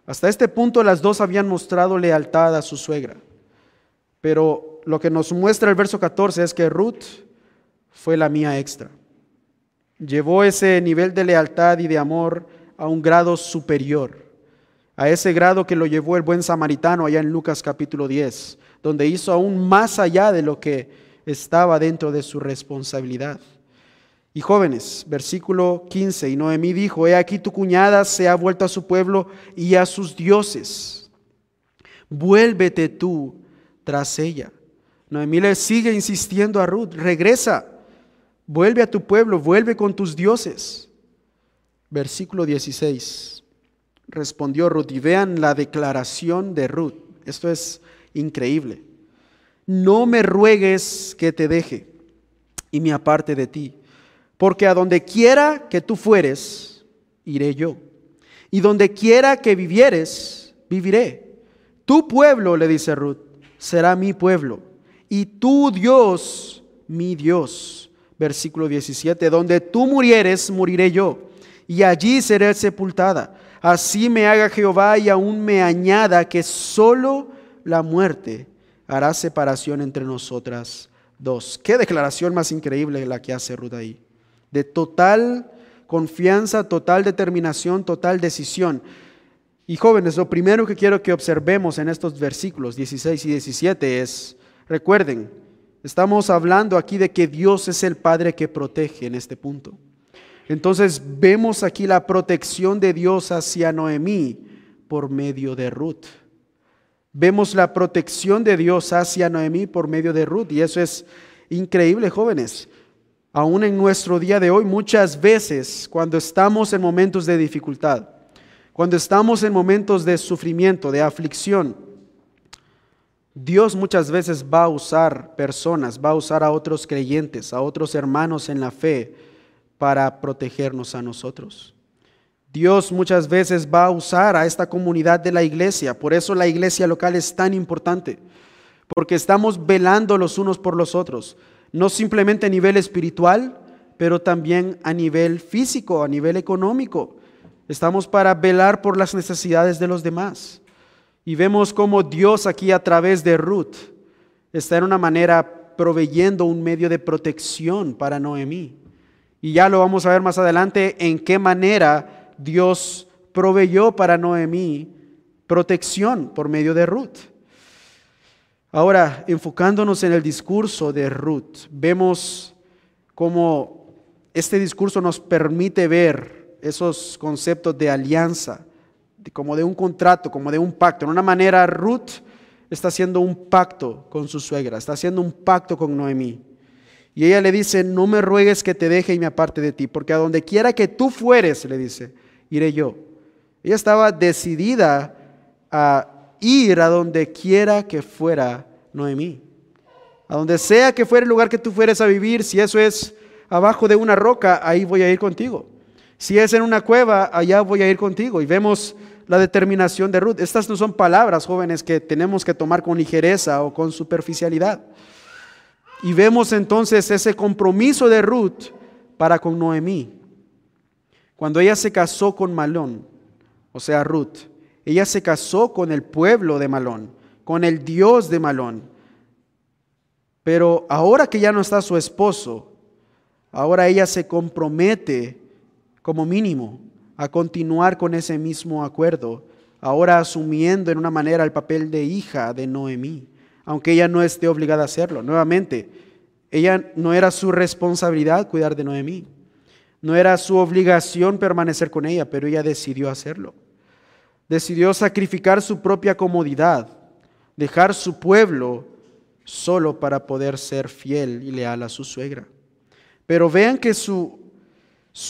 Hasta este punto las dos habían mostrado lealtad a su suegra. Pero lo que nos muestra el verso 14 es que Ruth fue la mía extra. Llevó ese nivel de lealtad y de amor a un grado superior, a ese grado que lo llevó el buen samaritano allá en Lucas capítulo 10, donde hizo aún más allá de lo que estaba dentro de su responsabilidad. Y jóvenes, versículo 15, y Noemí dijo, he aquí tu cuñada se ha vuelto a su pueblo y a sus dioses. Vuélvete tú tras ella. Noemí le sigue insistiendo a Ruth, regresa, vuelve a tu pueblo, vuelve con tus dioses. Versículo 16, respondió Ruth, y vean la declaración de Ruth, esto es increíble. No me ruegues que te deje y me aparte de ti, porque a donde quiera que tú fueres, iré yo, y donde quiera que vivieres, viviré. Tu pueblo, le dice Ruth, será mi pueblo, y tu Dios, mi Dios. Versículo 17, donde tú murieres, moriré yo, y allí seré sepultada. Así me haga Jehová y aún me añada que solo la muerte hará separación entre nosotras dos. Qué declaración más increíble la que hace Ruth ahí. De total confianza, total determinación, total decisión. Y jóvenes, lo primero que quiero que observemos en estos versículos 16 y 17 es, recuerden, estamos hablando aquí de que Dios es el Padre que protege en este punto. Entonces vemos aquí la protección de Dios hacia Noemí por medio de Ruth. Vemos la protección de Dios hacia Noemí por medio de Ruth, y eso es increíble, jóvenes. Aún en nuestro día de hoy, muchas veces cuando estamos en momentos de dificultad, cuando estamos en momentos de sufrimiento, de aflicción, Dios muchas veces va a usar personas, va a usar a otros creyentes, a otros hermanos en la fe para protegernos a nosotros. Dios muchas veces va a usar a esta comunidad de la iglesia. Por eso la iglesia local es tan importante, porque estamos velando los unos por los otros, no simplemente a nivel espiritual, pero también a nivel físico, a nivel económico. Estamos para velar por las necesidades de los demás. Y vemos cómo Dios aquí a través de Ruth está en una manera proveyendo un medio de protección para Noemí. Y ya lo vamos a ver más adelante en qué manera Dios proveyó para Noemí protección por medio de Ruth. Ahora, enfocándonos en el discurso de Ruth, vemos cómo este discurso nos permite ver esos conceptos de alianza, como de un contrato, como de un pacto. En una manera, Ruth está haciendo un pacto con su suegra, está haciendo un pacto con Noemí. Y ella le dice, no me ruegues que te deje y me aparte de ti, porque a donde quiera que tú fueres, le dice, iré yo. Ella estaba decidida a ir a donde quiera que fuera Noemí. A donde sea que fuera el lugar que tú fueres a vivir, si eso es abajo de una roca, ahí voy a ir contigo. Si es en una cueva, allá voy a ir contigo. Y vemos la determinación de Ruth. Estas no son palabras, jóvenes, que tenemos que tomar con ligereza o con superficialidad. Y vemos entonces ese compromiso de Ruth para con Noemí. Cuando ella se casó con Malón, o sea Ruth, Ella se casó con el pueblo de Malón, con el Dios de Malón. Pero ahora que ya no está su esposo, ahora ella se compromete como mínimo a continuar con ese mismo acuerdo, ahora asumiendo en una manera el papel de hija de Noemí, aunque ella no esté obligada a hacerlo. Nuevamente, ella no era su responsabilidad cuidar de Noemí, no era su obligación permanecer con ella, pero ella decidió hacerlo. Decidió sacrificar su propia comodidad, dejar su pueblo solo para poder ser fiel y leal a su suegra. Pero vean que su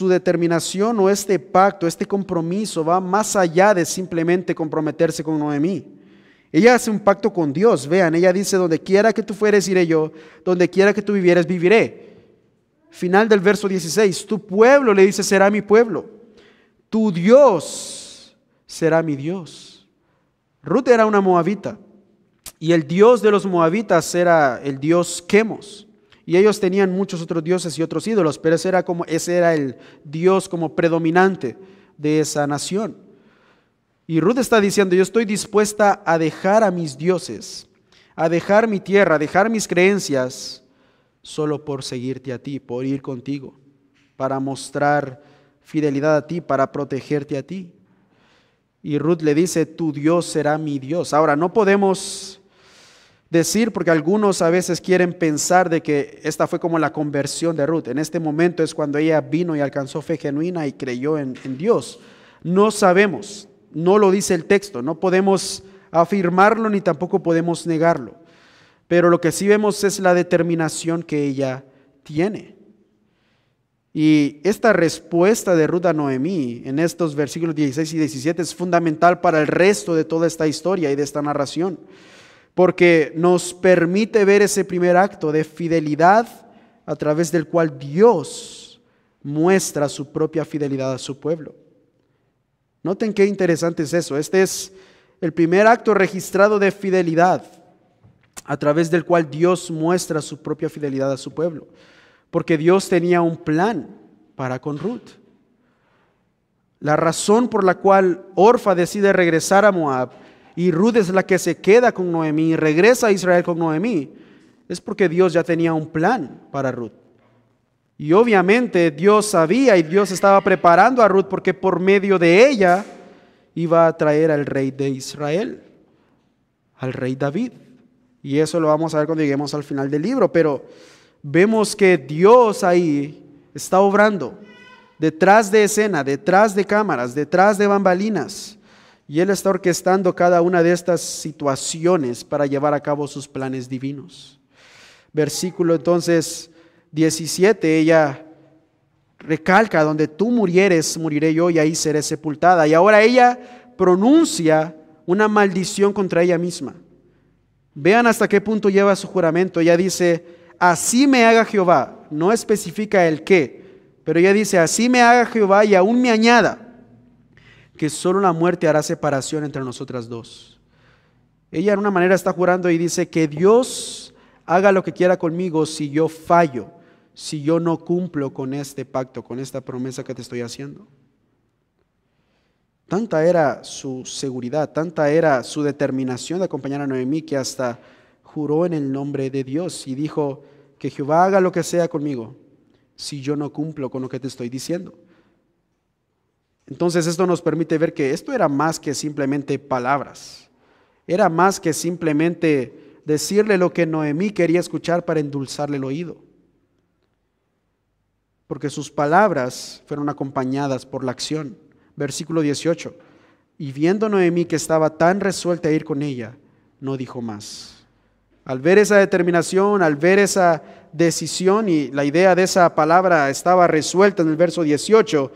determinación o este pacto, este compromiso va más allá de simplemente comprometerse con Noemí. Ella hace un pacto con Dios. Vean, ella dice: donde quiera que tú fueres, iré yo; donde quiera que tú vivieres, viviré. Final del verso 16. Tu pueblo, le dice, será mi pueblo. Tu Dios será mi Dios. Ruth era una moabita, y el Dios de los moabitas era el Dios Quemos. Y ellos tenían muchos otros dioses y otros ídolos, pero ese era el Dios como predominante de esa nación. Y Ruth está diciendo: yo estoy dispuesta a dejar a mis dioses, a dejar mi tierra, a dejar mis creencias, solo por seguirte a ti, por ir contigo, para mostrar fidelidad a ti, para protegerte a ti. Y Ruth le dice: tu Dios será mi Dios. Ahora, no podemos decir, porque algunos a veces quieren pensar de que esta fue como la conversión de Ruth. En este momento es cuando ella vino y alcanzó fe genuina y creyó en Dios. No sabemos, no lo dice el texto, no podemos afirmarlo ni tampoco podemos negarlo. Pero lo que sí vemos es la determinación que ella tiene. Y esta respuesta de Ruth a Noemí en estos versículos 16 y 17 es fundamental para el resto de toda esta historia y de esta narración, porque nos permite ver ese primer acto de fidelidad a través del cual Dios muestra su propia fidelidad a su pueblo. Noten qué interesante es eso. Este es el primer acto registrado de fidelidad a través del cual Dios muestra su propia fidelidad a su pueblo, porque Dios tenía un plan para con Ruth. La razón por la cual Orfa decide regresar a Moab y Ruth es la que se queda con Noemí y regresa a Israel con Noemí, es porque Dios ya tenía un plan para Ruth. Y obviamente Dios sabía y Dios estaba preparando a Ruth, porque por medio de ella iba a traer al rey de Israel, al rey David. Y eso lo vamos a ver cuando lleguemos al final del libro, pero vemos que Dios ahí está obrando detrás de escena, detrás de cámaras, detrás de bambalinas, y Él está orquestando cada una de estas situaciones para llevar a cabo sus planes divinos. Versículo entonces 17, ella recalca: donde tú murieres, moriré yo, y ahí seré sepultada. Y ahora ella pronuncia una maldición contra ella misma. Vean hasta qué punto lleva su juramento. Ella dice: así me haga Jehová. No especifica el qué, pero ella dice: así me haga Jehová y aún me añada, que solo la muerte hará separación entre nosotras dos. Ella en una manera está jurando y dice: que Dios haga lo que quiera conmigo si yo fallo, si yo no cumplo con este pacto, con esta promesa que te estoy haciendo. Tanta era su seguridad, tanta era su determinación de acompañar a Noemí, que hasta juró en el nombre de Dios y dijo: que Jehová haga lo que sea conmigo si yo no cumplo con lo que te estoy diciendo. Entonces esto nos permite ver que esto era más que simplemente palabras, era más que simplemente decirle lo que Noemí quería escuchar para endulzarle el oído, porque sus palabras fueron acompañadas por la acción. Versículo 18: y viendo Noemí que estaba tan resuelta a ir con ella, no dijo más. Al ver esa determinación, al ver esa decisión, y la idea de esa palabra estaba resuelta en el verso 18,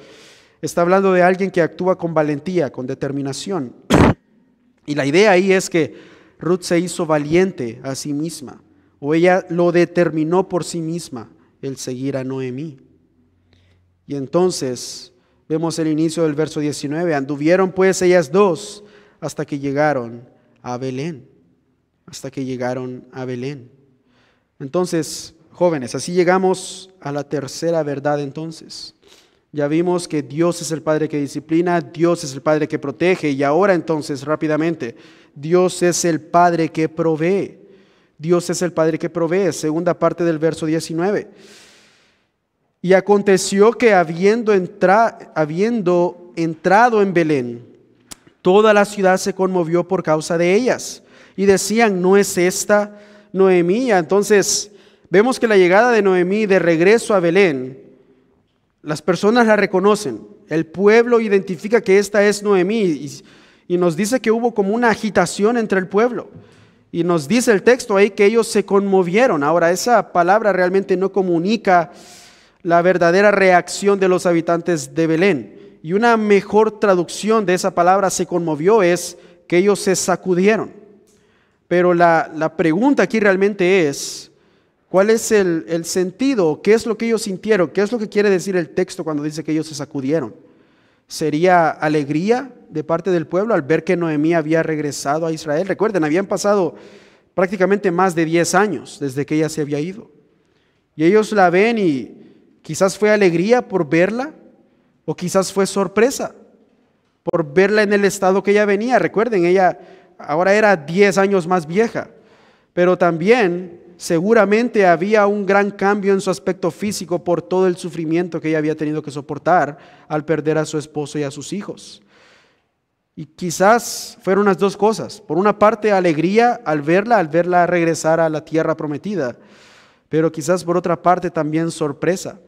está hablando de alguien que actúa con valentía, con determinación. Y la idea ahí es que Ruth se hizo valiente a sí misma, o ella lo determinó por sí misma, el seguir a Noemí. Y entonces vemos el inicio del verso 19. Anduvieron pues ellas dos hasta que llegaron a Belén. Hasta que llegaron a Belén. Entonces, jóvenes, así llegamos a la tercera verdad entonces. Ya vimos que Dios es el Padre que disciplina, Dios es el Padre que protege, y ahora entonces, rápidamente, Dios es el Padre que provee. Dios es el Padre que provee. Segunda parte del verso 19. Y aconteció que habiendo entrado en Belén, toda la ciudad se conmovió por causa de ellas. Y decían, ¿no es esta Noemí? Entonces, vemos que la llegada de Noemí de regreso a Belén, las personas la reconocen. El pueblo identifica que esta es Noemí y nos dice que hubo como una agitación entre el pueblo. Y nos dice el texto ahí que ellos se conmovieron. Ahora, esa palabra realmente no comunica la verdadera reacción de los habitantes de Belén. Y una mejor traducción de esa palabra se conmovió es que ellos se sacudieron. Pero la pregunta aquí realmente es, ¿cuál es el sentido? ¿Qué es lo que ellos sintieron? ¿Qué es lo que quiere decir el texto cuando dice que ellos se sacudieron? ¿Sería alegría de parte del pueblo al ver que Noemí había regresado a Israel? Recuerden, habían pasado prácticamente más de 10 años desde que ella se había ido. Y ellos la ven y quizás fue alegría por verla, o quizás fue sorpresa por verla en el estado que ella venía. Recuerden, ella ahora era 10 años más vieja, pero también seguramente había un gran cambio en su aspecto físico por todo el sufrimiento que ella había tenido que soportar al perder a su esposo y a sus hijos. Y quizás fueron las dos cosas. Por una parte, alegría al verla regresar a la tierra prometida, pero quizás por otra parte también sorpresa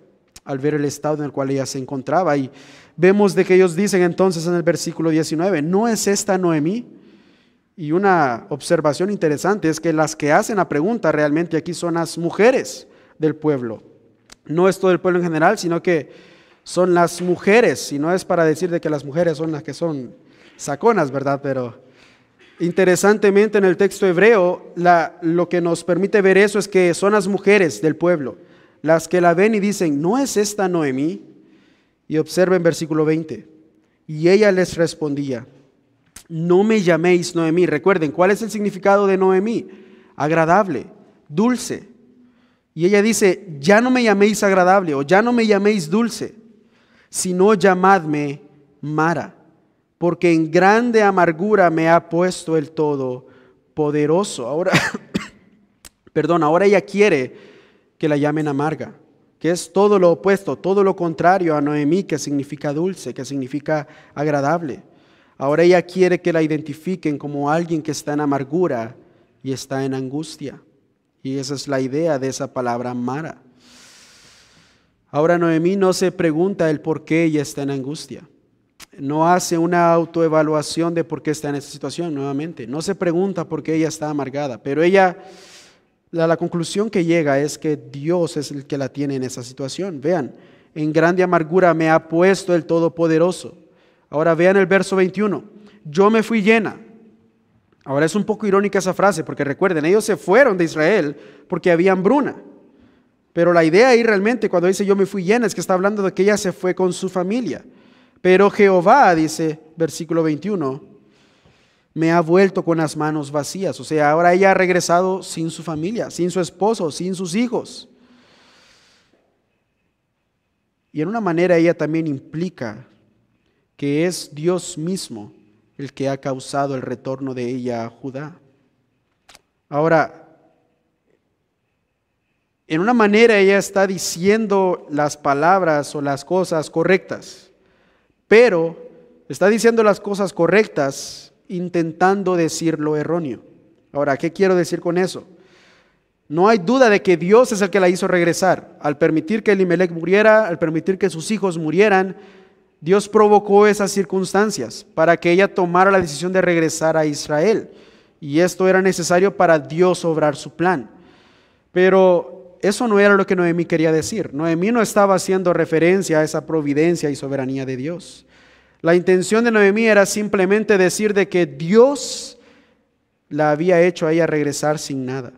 al ver el estado en el cual ella se encontraba. Y vemos de que ellos dicen entonces en el versículo 19, ¿no es esta Noemí? Y una observación interesante es que las que hacen la pregunta realmente aquí son las mujeres del pueblo. No es todo el pueblo en general, sino que son las mujeres. Y no es para decir de que las mujeres son las que son saconas, ¿verdad? Pero interesantemente en el texto hebreo, lo que nos permite ver eso es que son las mujeres del pueblo las que la ven y dicen, ¿no es esta Noemí? Y observen versículo 20. Y ella les respondía, no me llaméis Noemí. Recuerden, ¿cuál es el significado de Noemí? Agradable, dulce. Y ella dice, ya no me llaméis agradable o ya no me llaméis dulce, sino llamadme Mara, porque en grande amargura me ha puesto el Todopoderoso. Ahora, ahora ella quiere que la llamen amarga, que es todo lo opuesto, todo lo contrario a Noemí, que significa dulce, que significa agradable. Ahora ella quiere que la identifiquen como alguien que está en amargura y está en angustia. Y esa es la idea de esa palabra Mara. Ahora Noemí no se pregunta el por qué ella está en angustia. No hace una autoevaluación de por qué está en esa situación nuevamente. No se pregunta por qué ella está amargada, pero ella... La conclusión que llega es que Dios es el que la tiene en esa situación. Vean, en grande amargura me ha puesto el Todopoderoso. Ahora vean el verso 21. Yo me fui llena. Ahora es un poco irónica esa frase, porque recuerden, ellos se fueron de Israel porque había hambruna. Pero la idea ahí realmente cuando dice yo me fui llena es que está hablando de que ella se fue con su familia. Pero Jehová, dice versículo 21, me ha vuelto con las manos vacías. O sea, ahora ella ha regresado sin su familia, sin su esposo, sin sus hijos. Y en una manera ella también implica que es Dios mismo el que ha causado el retorno de ella a Judá. Ahora, en una manera ella está diciendo las palabras o las cosas correctas, pero está diciendo las cosas correctas intentando decir lo erróneo. Ahora, ¿qué quiero decir con eso? No hay duda de que Dios es el que la hizo regresar. Al permitir que Elimelech muriera, al permitir que sus hijos murieran, Dios provocó esas circunstancias para que ella tomara la decisión de regresar a Israel. Y esto era necesario para Dios obrar su plan. Pero eso no era lo que Noemí quería decir. Noemí no estaba haciendo referencia a esa providencia y soberanía de Dios. La intención de Noemí era simplemente decir de que Dios la había hecho a ella regresar sin nada,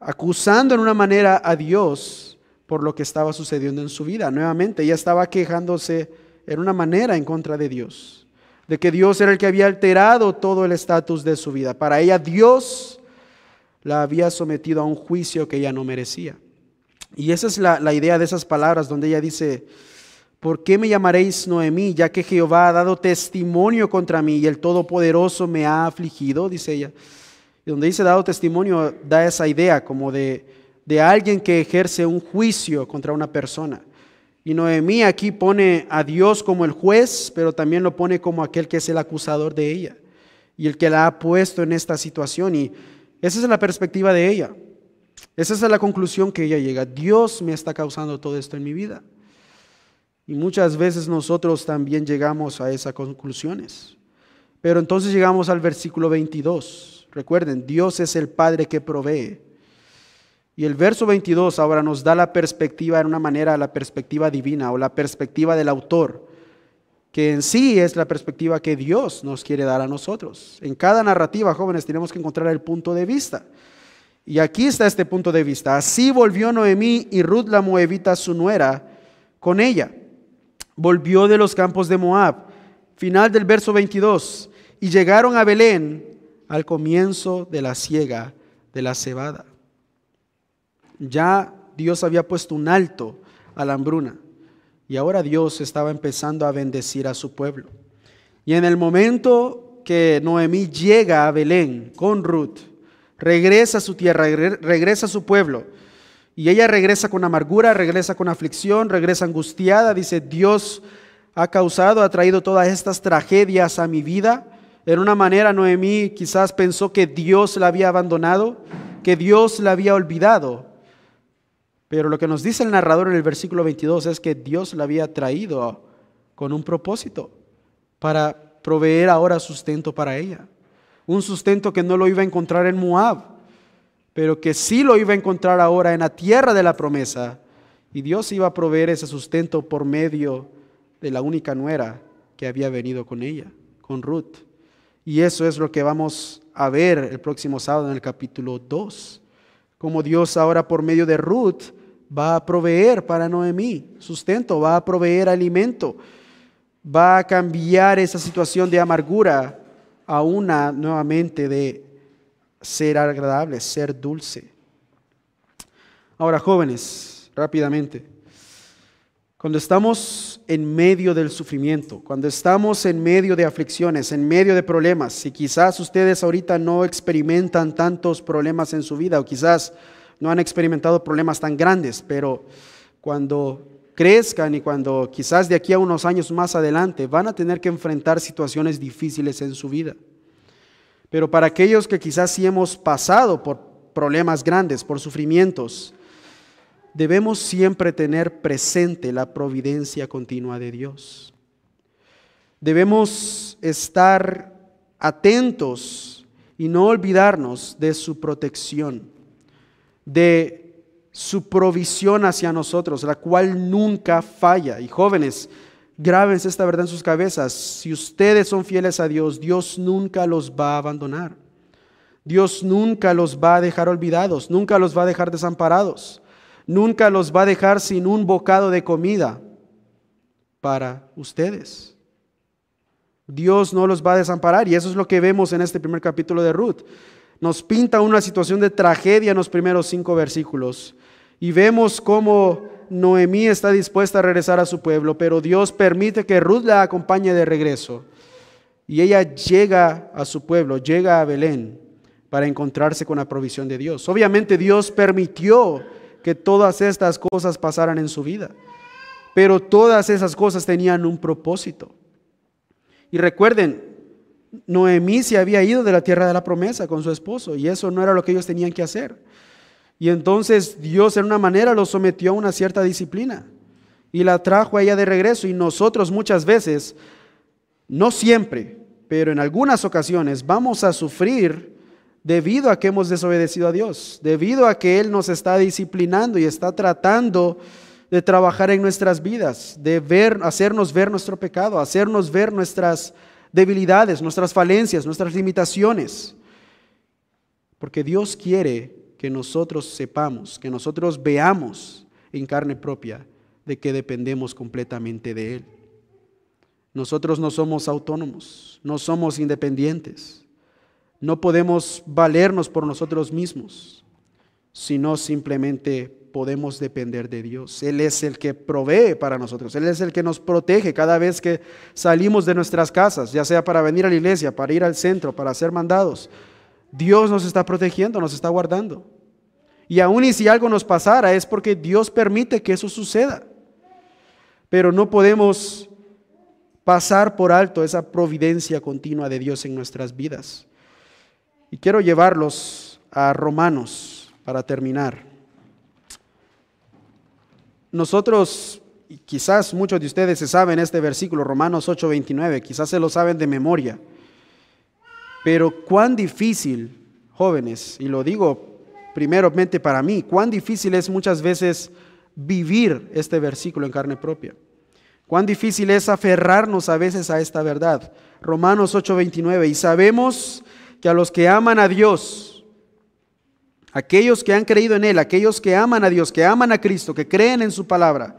acusando en una manera a Dios por lo que estaba sucediendo en su vida. Nuevamente, ella estaba quejándose en una manera en contra de Dios, de que Dios era el que había alterado todo el estatus de su vida. Para ella, Dios la había sometido a un juicio que ella no merecía. Y esa es la idea de esas palabras donde ella dice, ¿por qué me llamaréis Noemí, ya que Jehová ha dado testimonio contra mí y el Todopoderoso me ha afligido? Dice ella. Y donde dice dado testimonio, da esa idea como de alguien que ejerce un juicio contra una persona. Y Noemí aquí pone a Dios como el juez, pero también lo pone como aquel que es el acusador de ella y el que la ha puesto en esta situación. Y esa es la perspectiva de ella. Esa es la conclusión que ella llega. Dios me está causando todo esto en mi vida. Y muchas veces nosotros también llegamos a esas conclusiones. Pero entonces llegamos al versículo 22. Recuerden, Dios es el Padre que provee. Y el verso 22 ahora nos da la perspectiva, en una manera, la perspectiva divina o la perspectiva del autor, que en sí es la perspectiva que Dios nos quiere dar a nosotros. En cada narrativa, jóvenes, tenemos que encontrar el punto de vista. Y aquí está este punto de vista. Así volvió Noemí y Ruth la moabita, su nuera, con ella. Volvió de los campos de Moab. Final del verso 22. Y llegaron a Belén al comienzo de la siega de la cebada. Ya Dios había puesto un alto a la hambruna y ahora Dios estaba empezando a bendecir a su pueblo. Y en el momento que Noemí llega a Belén con Ruth, regresa a su tierra, regresa a su pueblo, y ella regresa con amargura, regresa con aflicción, regresa angustiada. Dice, Dios ha traído todas estas tragedias a mi vida. En una manera Noemí quizás pensó que Dios la había abandonado, que Dios la había olvidado. Pero lo que nos dice el narrador en el versículo 22 es que Dios la había traído con un propósito para proveer ahora sustento para ella. Un sustento que no lo iba a encontrar en Moab, pero que sí lo iba a encontrar ahora en la tierra de la promesa. Y Dios iba a proveer ese sustento por medio de la única nuera que había venido con ella, con Ruth. Y eso es lo que vamos a ver el próximo sábado en el capítulo 2. Como Dios ahora por medio de Ruth va a proveer para Noemí sustento, va a proveer alimento, va a cambiar esa situación de amargura a una nuevamente de ser agradable, ser dulce. Ahora, jóvenes, rápidamente, cuando estamos en medio del sufrimiento, cuando estamos en medio de aflicciones, en medio de problemas, si quizás ustedes ahorita no experimentan tantos problemas en su vida o quizás no han experimentado problemas tan grandes, pero cuando crezcan y cuando quizás de aquí a unos años más adelante van a tener que enfrentar situaciones difíciles en su vida. Pero para aquellos que quizás sí hemos pasado por problemas grandes, por sufrimientos, debemos siempre tener presente la providencia continua de Dios. Debemos estar atentos y no olvidarnos de su protección, de su provisión hacia nosotros, la cual nunca falla. Y jóvenes, grábense esta verdad en sus cabezas. Si ustedes son fieles a Dios, Dios nunca los va a abandonar. Dios nunca los va a dejar olvidados, nunca los va a dejar desamparados. Nunca los va a dejar sin un bocado de comida para ustedes. Dios no los va a desamparar y eso es lo que vemos en este primer capítulo de Ruth. Nos pinta una situación de tragedia en los primeros 5 versículos y vemos cómo Noemí está dispuesta a regresar a su pueblo, pero Dios permite que Ruth la acompañe de regreso y ella llega a su pueblo, llega a Belén para encontrarse con la provisión de Dios. Obviamente Dios permitió que todas estas cosas pasaran en su vida, pero todas esas cosas tenían un propósito. Y recuerden, Noemí se había ido de la tierra de la promesa con su esposo y eso no era lo que ellos tenían que hacer. Y entonces Dios en una manera los sometió a una cierta disciplina y la trajo a ella de regreso. Y nosotros muchas veces, no siempre, pero en algunas ocasiones vamos a sufrir debido a que hemos desobedecido a Dios, debido a que Él nos está disciplinando y está tratando de trabajar en nuestras vidas, de hacernos ver nuestro pecado, hacernos ver nuestras debilidades, nuestras falencias, nuestras limitaciones. Porque Dios quiere que nosotros sepamos, que nosotros veamos en carne propia de que dependemos completamente de Él. Nosotros no somos autónomos, no somos independientes. No podemos valernos por nosotros mismos. sino simplemente podemos depender de Dios. Él es el que provee para nosotros. Él es el que nos protege cada vez que salimos de nuestras casas, ya sea para venir a la iglesia, para ir al centro, para ser mandados. Dios nos está protegiendo, nos está guardando. Y aun y si algo nos pasara es porque Dios permite que eso suceda. Pero no podemos pasar por alto esa providencia continua de Dios en nuestras vidas. Y quiero llevarlos a Romanos para terminar. Nosotros, y quizás muchos de ustedes se saben este versículo, Romanos 8:29, quizás se lo saben de memoria. Pero cuán difícil, jóvenes, y lo digo primeramente para mí, cuán difícil es muchas veces vivir este versículo en carne propia. Cuán difícil es aferrarnos a veces a esta verdad. Romanos 8:29, y sabemos que a los que aman a Dios, aquellos que han creído en Él, aquellos que aman a Dios, que aman a Cristo, que creen en su palabra,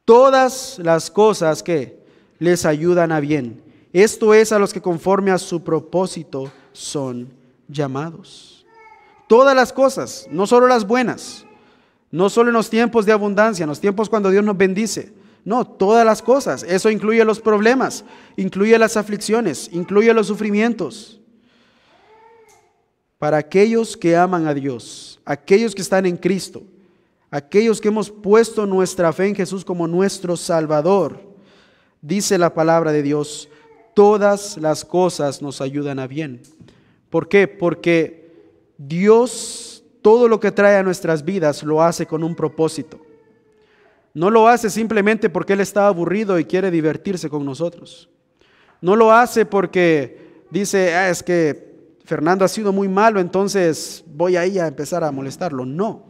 todas las cosas que les ayudan a bien. Esto es a los que conforme a su propósito son llamados. Todas las cosas, no solo las buenas, no solo en los tiempos de abundancia, en los tiempos cuando Dios nos bendice. No, todas las cosas. Eso incluye los problemas, incluye las aflicciones, incluye los sufrimientos. Para aquellos que aman a Dios, aquellos que están en Cristo, aquellos que hemos puesto nuestra fe en Jesús como nuestro Salvador, dice la palabra de Dios, todas las cosas nos ayudan a bien. ¿Por qué? Porque Dios, todo lo que trae a nuestras vidas, lo hace con un propósito. No lo hace simplemente porque Él está aburrido y quiere divertirse con nosotros. No lo hace porque dice, es que Fernando ha sido muy malo, entonces voy ahí a empezar a molestarlo. No.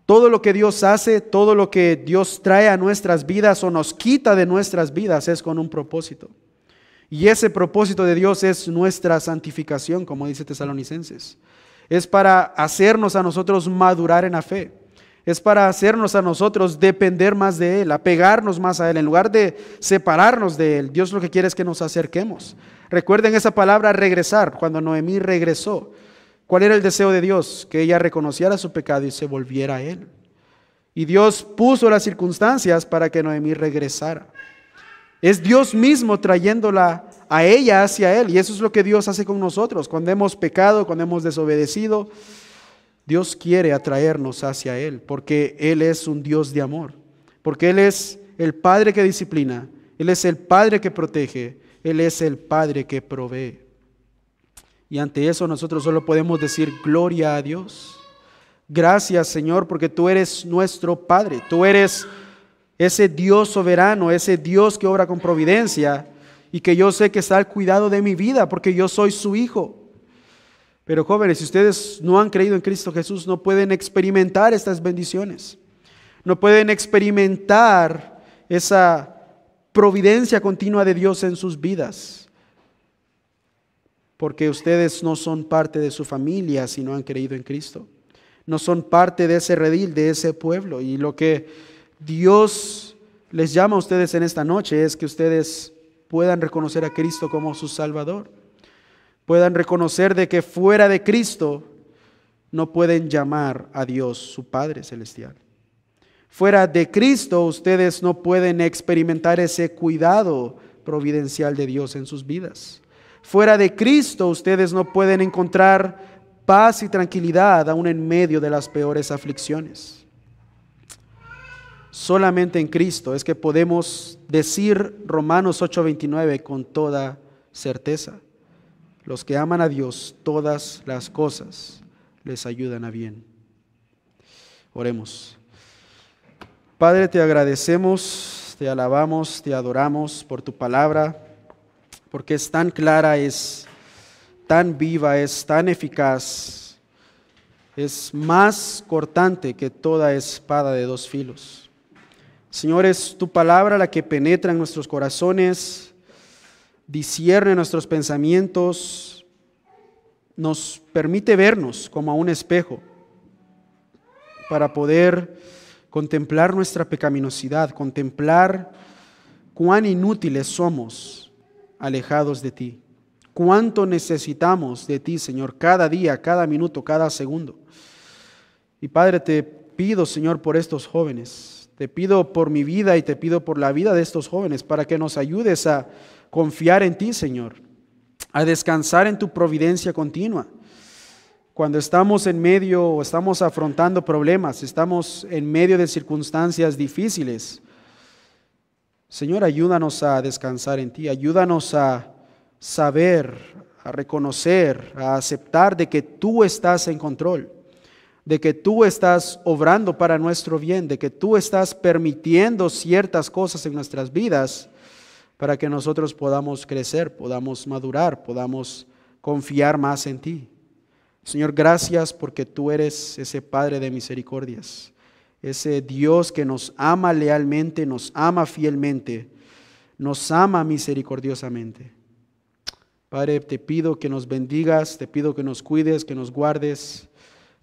Todo lo que Dios hace, todo lo que Dios trae a nuestras vidas o nos quita de nuestras vidas es con un propósito. Y ese propósito de Dios es nuestra santificación, como dice Tesalonicenses. Es para hacernos a nosotros madurar en la fe. Es para hacernos a nosotros depender más de Él, apegarnos más a Él. En lugar de separarnos de Él, Dios lo que quiere es que nos acerquemos. Recuerden esa palabra regresar, cuando Noemí regresó. ¿Cuál era el deseo de Dios? Que ella reconociera su pecado y se volviera a Él. Y Dios puso las circunstancias para que Noemí regresara. Es Dios mismo trayéndola a ella hacia Él. Y eso es lo que Dios hace con nosotros. Cuando hemos pecado, cuando hemos desobedecido, Dios quiere atraernos hacia Él, porque Él es un Dios de amor, porque Él es el Padre que disciplina, Él es el Padre que protege, Él es el Padre que provee. Y ante eso nosotros solo podemos decir gloria a Dios. Gracias, Señor, porque tú eres nuestro Padre, tú eres ese Dios soberano, ese Dios que obra con providencia y que yo sé que está al cuidado de mi vida porque yo soy su hijo. Pero jóvenes, si ustedes no han creído en Cristo Jesús, no pueden experimentar estas bendiciones. No pueden experimentar esa providencia continua de Dios en sus vidas. Porque ustedes no son parte de su familia si no han creído en Cristo. No son parte de ese redil, de ese pueblo. Y lo que Dios les llama a ustedes en esta noche es que ustedes puedan reconocer a Cristo como su Salvador. Puedan reconocer de que fuera de Cristo no pueden llamar a Dios su Padre Celestial. Fuera de Cristo ustedes no pueden experimentar ese cuidado providencial de Dios en sus vidas. Fuera de Cristo ustedes no pueden encontrar paz y tranquilidad aún en medio de las peores aflicciones. Solamente en Cristo es que podemos decir Romanos 8:29 con toda certeza. Los que aman a Dios, todas las cosas les ayudan a bien. Oremos. Padre, te agradecemos, te alabamos, te adoramos por tu palabra, porque es tan clara, es tan viva, es tan eficaz, es más cortante que toda espada de dos filos. Señor, es tu palabra la que penetra en nuestros corazones, discierne nuestros pensamientos, nos permite vernos como a un espejo para poder contemplar nuestra pecaminosidad, contemplar cuán inútiles somos alejados de ti, cuánto necesitamos de ti, Señor, cada día, cada minuto, cada segundo. Y Padre, te pido, Señor, por estos jóvenes. Te pido por mi vida y te pido por la vida de estos jóvenes para que nos ayudes a confiar en ti, Señor, a descansar en tu providencia continua. Cuando estamos en medio o estamos afrontando problemas, estamos en medio de circunstancias difíciles, Señor, ayúdanos a descansar en ti, ayúdanos a saber, a reconocer, a aceptar de que tú estás en control, de que tú estás obrando para nuestro bien, de que tú estás permitiendo ciertas cosas en nuestras vidas para que nosotros podamos crecer, podamos madurar, podamos confiar más en ti. Señor, gracias porque tú eres ese Padre de misericordias, ese Dios que nos ama lealmente, nos ama fielmente, nos ama misericordiosamente. Padre, te pido que nos bendigas, te pido que nos cuides, que nos guardes.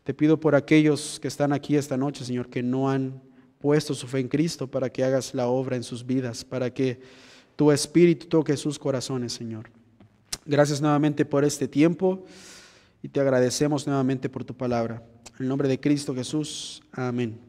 Te pido por aquellos que están aquí esta noche, Señor, que no han puesto su fe en Cristo, para que hagas la obra en sus vidas, para que tu Espíritu toque sus corazones, Señor. Gracias nuevamente por este tiempo y te agradecemos nuevamente por tu palabra. En el nombre de Cristo Jesús, amén.